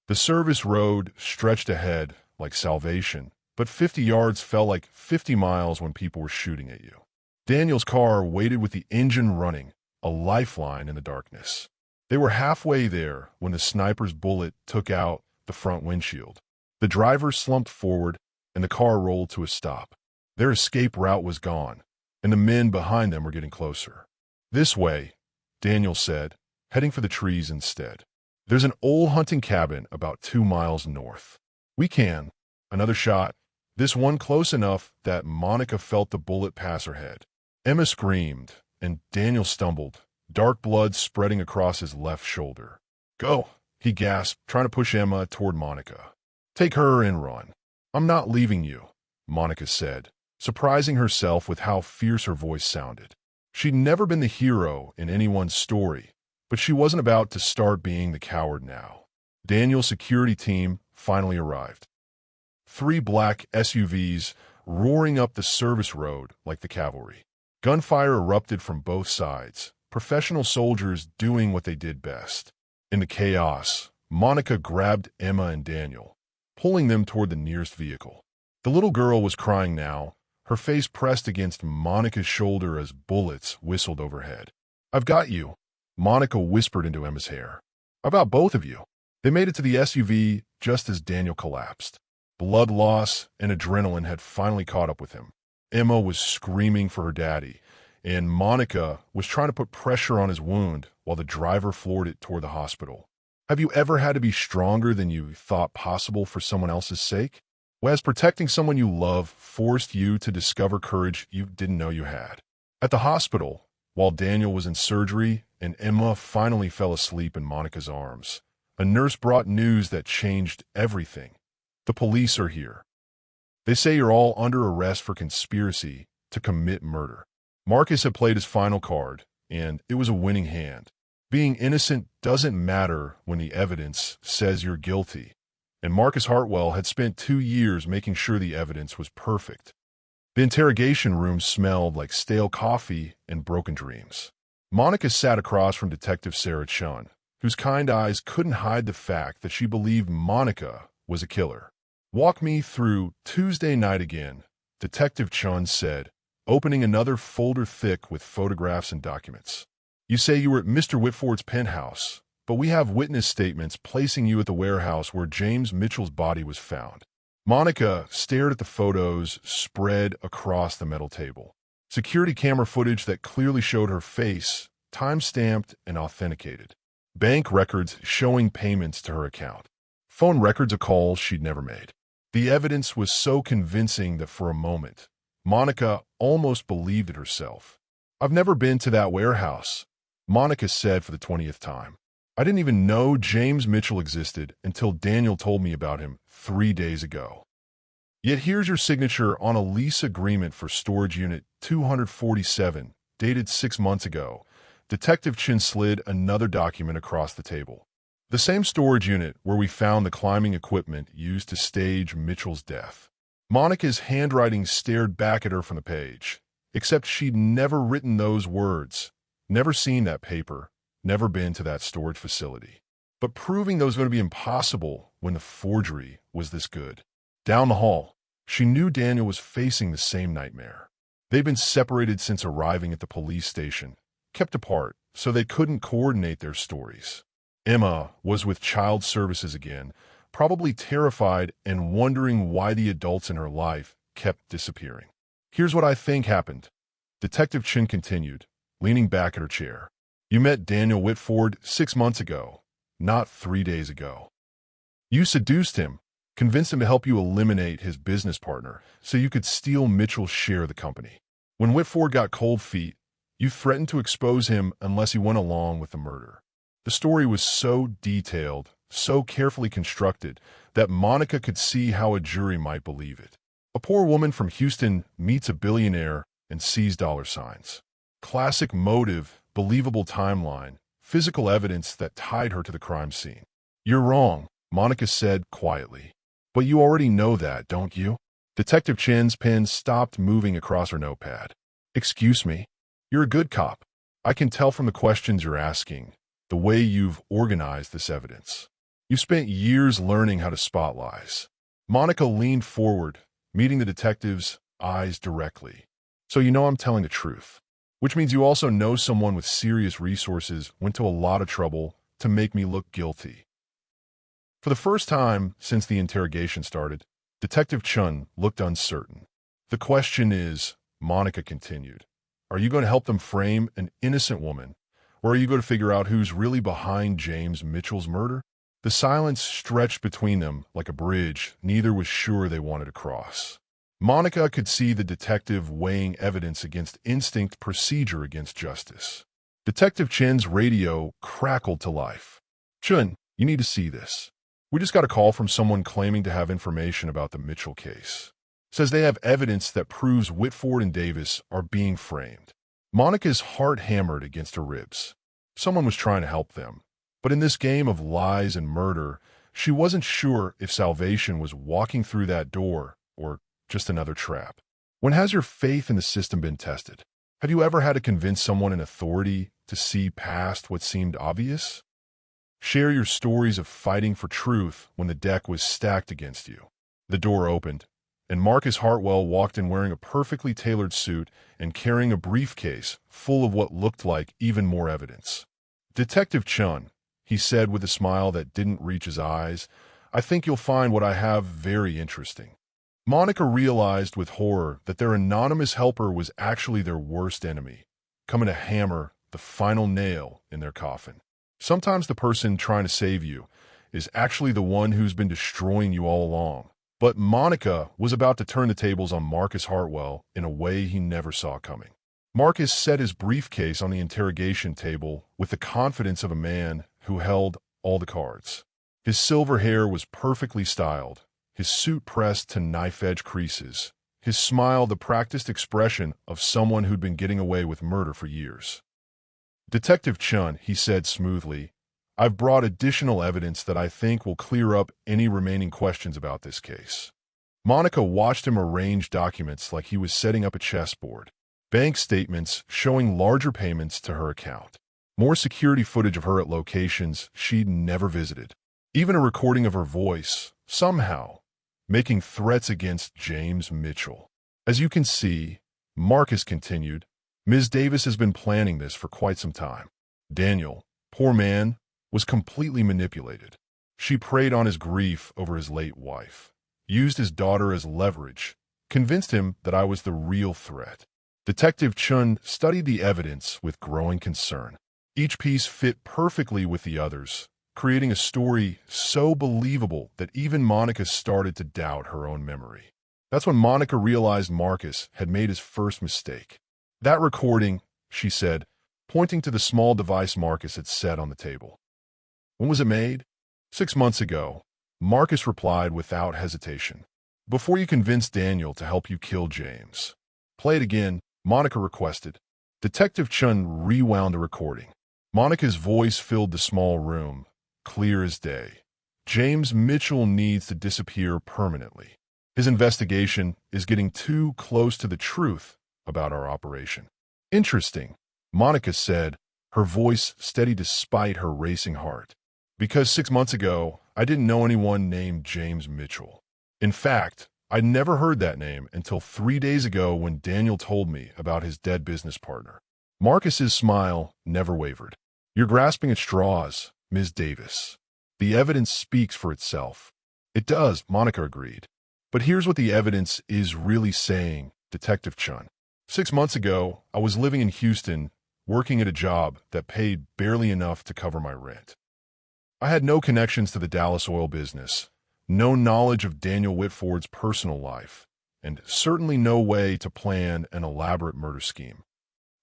The service road stretched ahead like salvation, but 50 yards felt like 50 miles when people were shooting at you. Daniel's car waited with the engine running, a lifeline in the darkness. They were halfway there when the sniper's bullet took out the front windshield. The driver slumped forward, and the car rolled to a stop. Their escape route was gone, and the men behind them were getting closer. "This way," Daniel said, heading for the trees instead. "There's an old hunting cabin about 2 miles north. We can." Another shot, this one close enough that Monica felt the bullet pass her head. Emma screamed, and Daniel stumbled, dark blood spreading across his left shoulder. "Go," he gasped, trying to push Emma toward Monica. "Take her and run." "I'm not leaving you," Monica said, surprising herself with how fierce her voice sounded. She'd never been the hero in anyone's story, but she wasn't about to start being the coward now. Daniel's security team finally arrived. 3 black SUVs roaring up the service road like the cavalry. Gunfire erupted from both sides, professional soldiers doing what they did best. In the chaos, Monica grabbed Emma and Daniel, pulling them toward the nearest vehicle. The little girl was crying now, her face pressed against Monica's shoulder as bullets whistled overhead. "I've got you," Monica whispered into Emma's hair. "About both of you." They made it to the SUV just as Daniel collapsed. Blood loss and adrenaline had finally caught up with him. Emma was screaming for her daddy, and Monica was trying to put pressure on his wound while the driver floored it toward the hospital. Have you ever had to be stronger than you thought possible for someone else's sake? Well, has protecting someone you love forced you to discover courage you didn't know you had? At the hospital, while Daniel was in surgery and Emma finally fell asleep in Monica's arms, a nurse brought news that changed everything. "The police are here. They say you're all under arrest for conspiracy to commit murder." Marcus had played his final card, and it was a winning hand. Being innocent doesn't matter when the evidence says you're guilty, and Marcus Hartwell had spent 2 years making sure the evidence was perfect. The interrogation room smelled like stale coffee and broken dreams. Monica sat across from Detective Sarah Chun, whose kind eyes couldn't hide the fact that she believed Monica was a killer. "Walk me through Tuesday night again," Detective Chun said, opening another folder thick with photographs and documents. "You say you were at Mr. Whitford's penthouse, but we have witness statements placing you at the warehouse where James Mitchell's body was found." Monica stared at the photos spread across the metal table. Security camera footage that clearly showed her face, time-stamped and authenticated. Bank records showing payments to her account. Phone records of calls she'd never made. The evidence was so convincing that for a moment, Monica almost believed it herself. "I've never been to that warehouse," Monica said for the 20th time. "I didn't even know James Mitchell existed until Daniel told me about him 3 days ago." Yet here's your signature on a lease agreement for storage unit 247, dated 6 months ago. Detective Chin slid another document across the table. The same storage unit where we found the climbing equipment used to stage Mitchell's death. Monica's handwriting stared back at her from the page, except she'd never written those words, never seen that paper, never been to that storage facility. But proving those was going to be impossible when the forgery was this good. Down the hall, she knew Daniel was facing the same nightmare. They'd been separated since arriving at the police station, kept apart so they couldn't coordinate their stories. Emma was with child services again, probably terrified and wondering why the adults in her life kept disappearing. "Here's what I think happened," Detective Chin continued, leaning back at her chair. "You met Daniel Whitford 6 months ago, not 3 days ago. You seduced him, convinced him to help you eliminate his business partner so you could steal Mitchell's share of the company. When Whitford got cold feet, you threatened to expose him unless he went along with the murder." The story was so detailed, so carefully constructed, that Monica could see how a jury might believe it. A poor woman from Houston meets a billionaire and sees dollar signs. Classic motive, believable timeline, physical evidence that tied her to the crime scene. "You're wrong," Monica said quietly. "But you already know that, don't you?" Detective Chin's pen stopped moving across her notepad. "Excuse me? You're a good cop. I can tell from the questions you're asking, the way you've organized this evidence. You've spent years learning how to spot lies." Monica leaned forward, meeting the detective's eyes directly. "So you know I'm telling the truth. Which means you also know someone with serious resources went to a lot of trouble to make me look guilty." For the first time since the interrogation started, Detective Chun looked uncertain. "The question is," Monica continued, "are you going to help them frame an innocent woman, or are you going to figure out who's really behind James Mitchell's murder?" The silence stretched between them like a bridge neither was sure they wanted to cross. Monica could see the detective weighing evidence against instinct, procedure against justice. Detective Chen's radio crackled to life. "Chun, you need to see this. We just got a call from someone claiming to have information about the Mitchell case. Says they have evidence that proves Whitford and Davis are being framed." Monica's heart hammered against her ribs. Someone was trying to help them. But in this game of lies and murder, she wasn't sure if salvation was walking through that door or just another trap. When has your faith in the system been tested? Have you ever had to convince someone in authority to see past what seemed obvious? Share your stories of fighting for truth when the deck was stacked against you. The door opened, and Marcus Hartwell walked in wearing a perfectly tailored suit and carrying a briefcase full of what looked like even more evidence. "Detective Chun," he said with a smile that didn't reach his eyes, "I think you'll find what I have very interesting." Monica realized with horror that their anonymous helper was actually their worst enemy, coming to hammer the final nail in their coffin. Sometimes the person trying to save you is actually the one who's been destroying you all along. But Monica was about to turn the tables on Marcus Hartwell in a way he never saw coming. Marcus set his briefcase on the interrogation table with the confidence of a man who held all the cards. His silver hair was perfectly styled, his suit pressed to knife-edge creases, his smile the practiced expression of someone who'd been getting away with murder for years. "Detective Chun," he said smoothly, "I've brought additional evidence that I think will clear up any remaining questions about this case." Monica watched him arrange documents like he was setting up a chessboard. Bank statements showing larger payments to her account. More security footage of her at locations she'd never visited. Even a recording of her voice, somehow, making threats against James Mitchell. "As you can see," Marcus continued, "Ms. Davis has been planning this for quite some time. Daniel, poor man, was completely manipulated. She preyed on his grief over his late wife, used his daughter as leverage, convinced him that I was the real threat. Detective Chun studied the evidence with growing concern. Each piece fit perfectly with the others, creating a story so believable that even Monica started to doubt her own memory. That's when Monica realized Marcus had made his first mistake. "That recording," she said, pointing to the small device Marcus had set on the table. "When was it made?" "6 months ago," Marcus replied without hesitation. "Before you convinced Daniel to help you kill James." "Play it again," Monica requested. Detective Chun rewound the recording. Monica's voice filled the small room, clear as day. "James Mitchell needs to disappear permanently. His investigation is getting too close to the truth about our operation." "Interesting," Monica said, her voice steady despite her racing heart. "Because 6 months ago, I didn't know anyone named James Mitchell. In fact, I'd never heard that name until 3 days ago when Daniel told me about his dead business partner." Marcus's smile never wavered. "You're grasping at straws, Ms. Davis. The evidence speaks for itself." "It does," Monica agreed. "But here's what the evidence is really saying, Detective Chun. 6 months ago, I was living in Houston, working at a job that paid barely enough to cover my rent. I had no connections to the Dallas oil business, no knowledge of Daniel Whitford's personal life, and certainly no way to plan an elaborate murder scheme."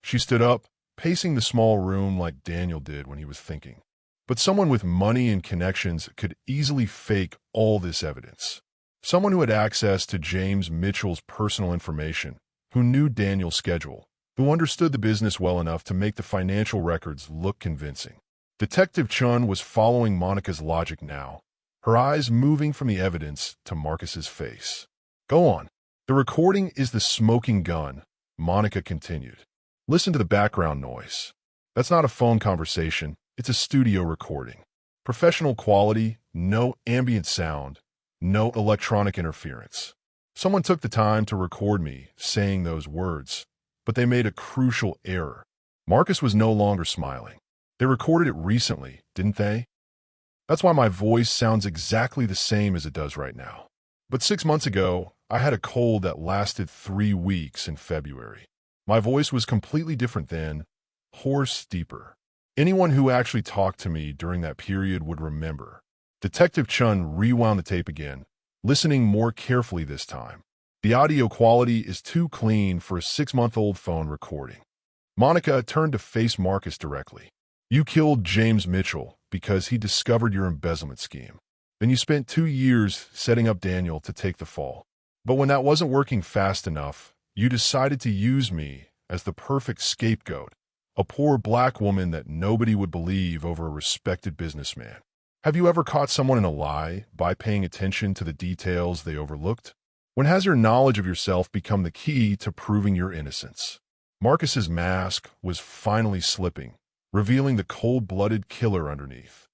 She stood up, pacing the small room like Daniel did when he was thinking. "But someone with money and connections could easily fake all this evidence. Someone who had access to James Mitchell's personal information, who knew Daniel's schedule, who understood the business well enough to make the financial records look convincing." Detective Chun was following Monica's logic now, her eyes moving from the evidence to Marcus's face. "Go on." "The recording is the smoking gun," Monica continued. "Listen to the background noise. That's not a phone conversation, it's a studio recording. Professional quality, no ambient sound, no electronic interference. Someone took the time to record me saying those words, but they made a crucial error." Marcus was no longer smiling. "They recorded it recently, didn't they? That's why my voice sounds exactly the same as it does right now. But 6 months ago, I had a cold that lasted 3 weeks in February. My voice was completely different then, hoarse, deeper. Anyone who actually talked to me during that period would remember." Detective Chun rewound the tape again, listening more carefully this time. "The audio quality is too clean for a 6-month-old phone recording." Monica turned to face Marcus directly. "You killed James Mitchell because he discovered your embezzlement scheme. Then you spent 2 years setting up Daniel to take the fall. But when that wasn't working fast enough, you decided to use me as the perfect scapegoat, a poor black woman that nobody would believe over a respected businessman. Have you ever caught someone in a lie by paying attention to the details they overlooked? When has your knowledge of yourself become the key to proving your innocence?" Marcus's mask was finally slipping, revealing the cold-blooded killer underneath.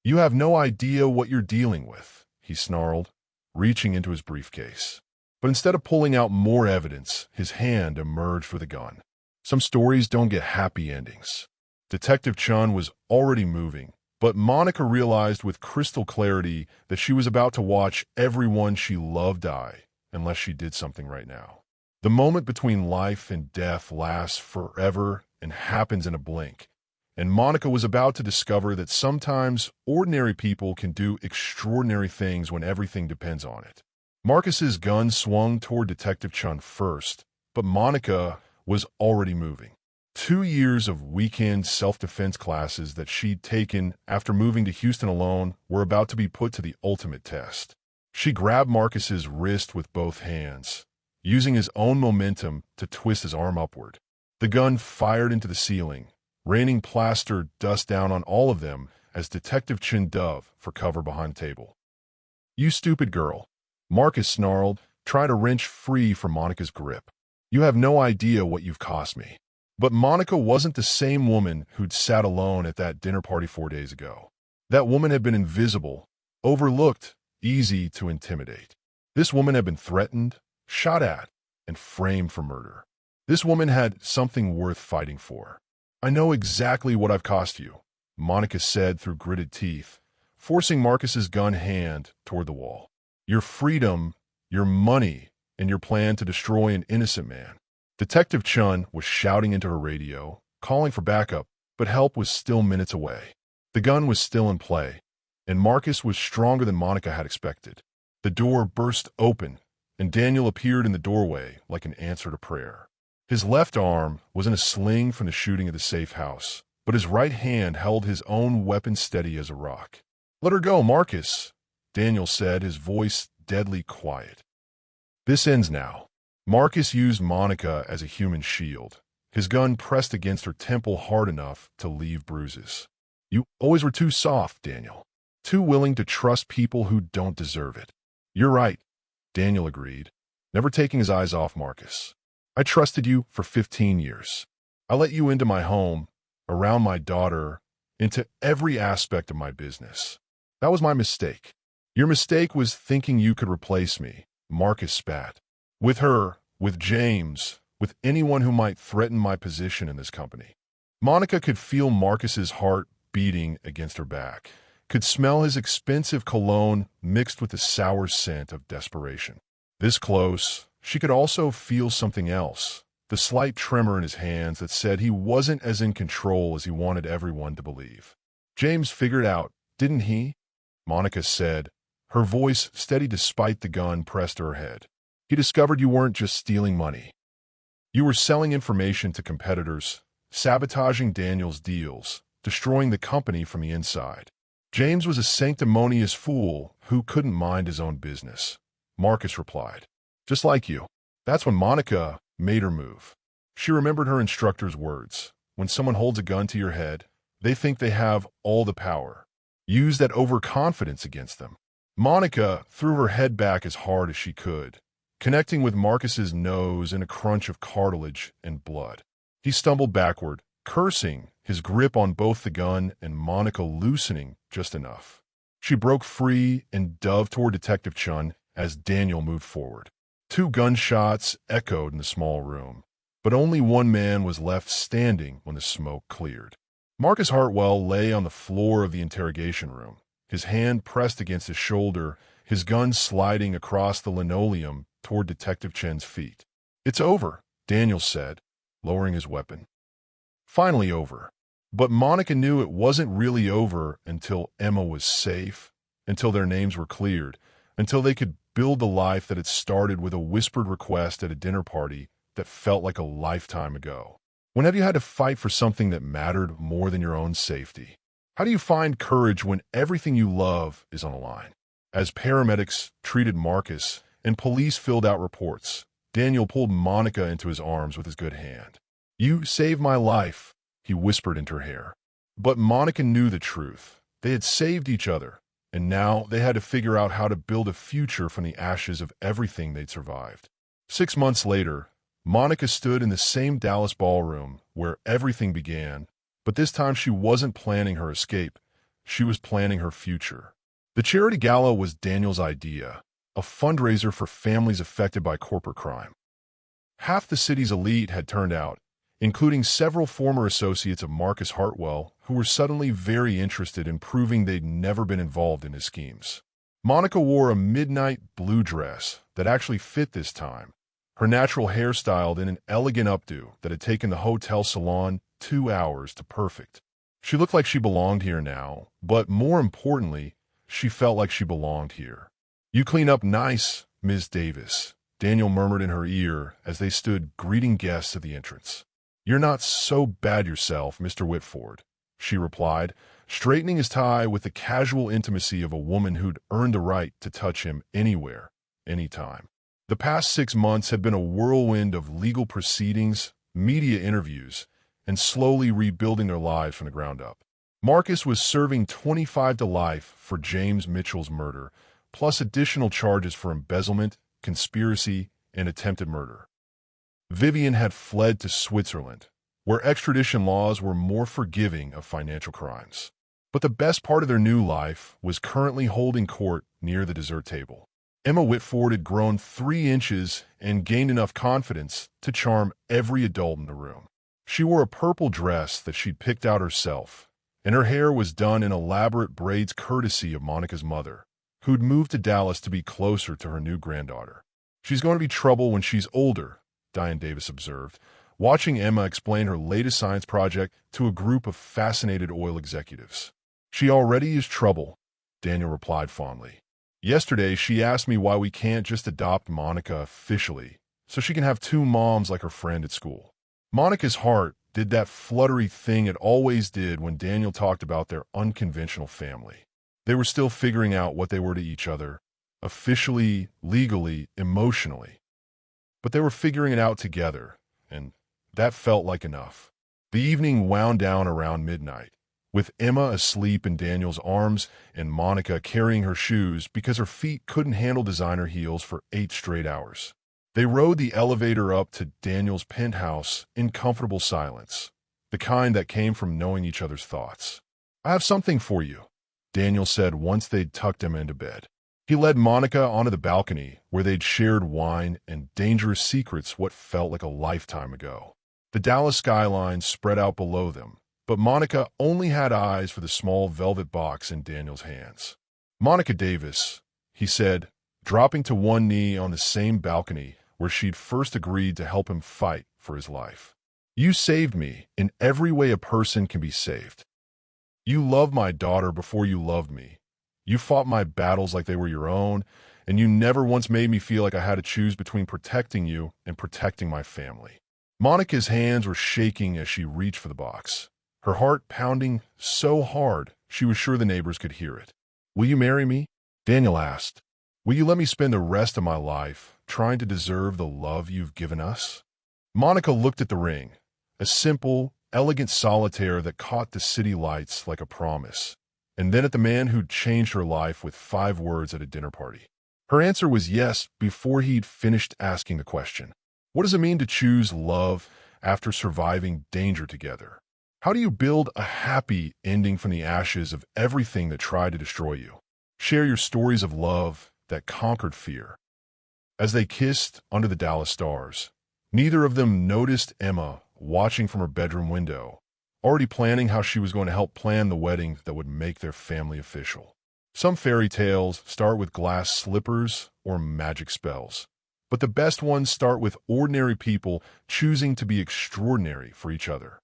"You have no idea what you're dealing with," he snarled, reaching into his briefcase. But instead of pulling out more evidence, his hand emerged with a gun. "Some stories don't get happy endings." Detective Chun was already moving, but Monica realized with crystal clarity that she was about to watch everyone she loved die, unless she did something right now. The moment between life and death lasts forever and happens in a blink, and Monica was about to discover that sometimes ordinary people can do extraordinary things when everything depends on it. Marcus's gun swung toward Detective Chun first, but Monica was already moving. 2 years of weekend self-defense classes that she'd taken after moving to Houston alone were about to be put to the ultimate test. She grabbed Marcus's wrist with both hands, using his own momentum to twist his arm upward. The gun fired into the ceiling, raining plaster dust down on all of them as Detective Chin dove for cover behind the table. "You stupid girl," Marcus snarled, trying to wrench free from Monica's grip. "You have no idea what you've cost me." But Monica wasn't the same woman who'd sat alone at that dinner party 4 days ago. That woman had been invisible, overlooked, easy to intimidate. This woman had been threatened, shot at, and framed for murder. This woman had something worth fighting for. "I know exactly what I've cost you," Monica said through gritted teeth, forcing Marcus's gun hand toward the wall. Your freedom, your money, and your plan to destroy an innocent man. Detective Chun was shouting into her radio, calling for backup, but help was still minutes away. The gun was still in play, and Marcus was stronger than Monica had expected. The door burst open, and Daniel appeared in the doorway like an answer to prayer. His left arm was in a sling from the shooting of the safe house, but his right hand held his own weapon steady as a rock. "Let her go, Marcus," Daniel said, his voice deadly quiet. "This ends now." Marcus used Monica as a human shield, his gun pressed against her temple hard enough to leave bruises. "You always were too soft, Daniel. Too willing to trust people who don't deserve it." "You're right," Daniel agreed, never taking his eyes off Marcus. "I trusted you for 15 years. I let you into my home, around my daughter, into every aspect of my business. That was my mistake." "Your mistake was thinking you could replace me," Marcus spat. "With her, with James, with anyone who might threaten my position in this company." Monica could feel Marcus's heart beating against her back, could smell his expensive cologne mixed with the sour scent of desperation. This close, she could also feel something else, the slight tremor in his hands that said he wasn't as in control as he wanted everyone to believe. "James figured out, didn't he?" Monica said, her voice steady despite the gun pressed to her head. "He discovered you weren't just stealing money. You were selling information to competitors, sabotaging Daniel's deals, destroying the company from the inside. James was a sanctimonious fool who couldn't mind his own business," Marcus replied. "Just like you." That's when Monica made her move. She remembered her instructor's words. When someone holds a gun to your head, they think they have all the power. Use that overconfidence against them. Monica threw her head back as hard as she could, connecting with Marcus's nose in a crunch of cartilage and blood. He stumbled backward, cursing, his grip on both the gun and Monica loosening just enough. She broke free and dove toward Detective Chun as Daniel moved forward. 2 gunshots echoed in the small room, but only one man was left standing when the smoke cleared. Marcus Hartwell lay on the floor of the interrogation room, his hand pressed against his shoulder, his gun sliding across the linoleum toward Detective Chen's feet. "It's over," Daniel said, lowering his weapon. Finally over. But Monica knew it wasn't really over until Emma was safe, until their names were cleared, until they could build the life that had started with a whispered request at a dinner party that felt like a lifetime ago. When have you had to fight for something that mattered more than your own safety? How do you find courage when everything you love is on the line? As paramedics treated Marcus and police filled out reports, Daniel pulled Monica into his arms with his good hand. "You saved my life," he whispered into her hair. But Monica knew the truth. They had saved each other, and now they had to figure out how to build a future from the ashes of everything they'd survived. 6 months later, Monica stood in the same Dallas ballroom where everything began, but this time she wasn't planning her escape. She was planning her future. The charity gala was Daniel's idea, a fundraiser for families affected by corporate crime. Half the city's elite had turned out, including several former associates of Marcus Hartwell who were suddenly very interested in proving they'd never been involved in his schemes. Monica wore a midnight blue dress that actually fit this time, her natural hair styled in an elegant updo that had taken the hotel salon 2 hours to perfect. She looked like she belonged here now, but more importantly, she felt like she belonged here. "You clean up nice, Ms. Davis," Daniel murmured in her ear as they stood greeting guests at the entrance. "You're not so bad yourself, Mr. Whitford," she replied, straightening his tie with the casual intimacy of a woman who'd earned the right to touch him anywhere, anytime. The past 6 months had been a whirlwind of legal proceedings, media interviews, and slowly rebuilding their lives from the ground up. Marcus was serving 25 to life for James Mitchell's murder, plus additional charges for embezzlement, conspiracy, and attempted murder. Vivian had fled to Switzerland, where extradition laws were more forgiving of financial crimes. But the best part of their new life was currently holding court near the dessert table. Emma Whitford had grown 3 inches and gained enough confidence to charm every adult in the room. She wore a purple dress that she'd picked out herself, and her hair was done in elaborate braids courtesy of Monica's mother, who'd moved to Dallas to be closer to her new granddaughter. "She's going to be trouble when she's older," Diane Davis observed, watching Emma explain her latest science project to a group of fascinated oil executives. "She already is trouble," Daniel replied fondly. "Yesterday, she asked me why we can't just adopt Monica officially, so she can have two moms like her friend at school." Monica's heart did that fluttery thing it always did when Daniel talked about their unconventional family. They were still figuring out what they were to each other, officially, legally, emotionally. But they were figuring it out together, and that felt like enough. The evening wound down around midnight, with Emma asleep in Daniel's arms and Monica carrying her shoes because her feet couldn't handle designer heels for 8 straight hours. They rode the elevator up to Daniel's penthouse in comfortable silence, the kind that came from knowing each other's thoughts. "I have something for you," Daniel said once they'd tucked Emma into bed. He led Monica onto the balcony where they'd shared wine and dangerous secrets what felt like a lifetime ago. The Dallas skyline spread out below them, but Monica only had eyes for the small velvet box in Daniel's hands. "Monica Davis," he said, dropping to one knee on the same balcony where she'd first agreed to help him fight for his life. "You saved me in every way a person can be saved. You loved my daughter before you loved me. You fought my battles like they were your own, and you never once made me feel like I had to choose between protecting you and protecting my family." Monica's hands were shaking as she reached for the box, her heart pounding so hard she was sure the neighbors could hear it. "Will you marry me?" Daniel asked. "Will you let me spend the rest of my life trying to deserve the love you've given us?" Monica looked at the ring, a simple, elegant solitaire that caught the city lights like a promise, and then at the man who'd changed her life with 5 words at a dinner party. Her answer was yes before he'd finished asking the question. What does it mean to choose love after surviving danger together? How do you build a happy ending from the ashes of everything that tried to destroy you? Share your stories of love that conquered fear. As they kissed under the Dallas stars, neither of them noticed Emma watching from her bedroom window, already planning how she was going to help plan the wedding that would make their family official. Some fairy tales start with glass slippers or magic spells, but the best ones start with ordinary people choosing to be extraordinary for each other.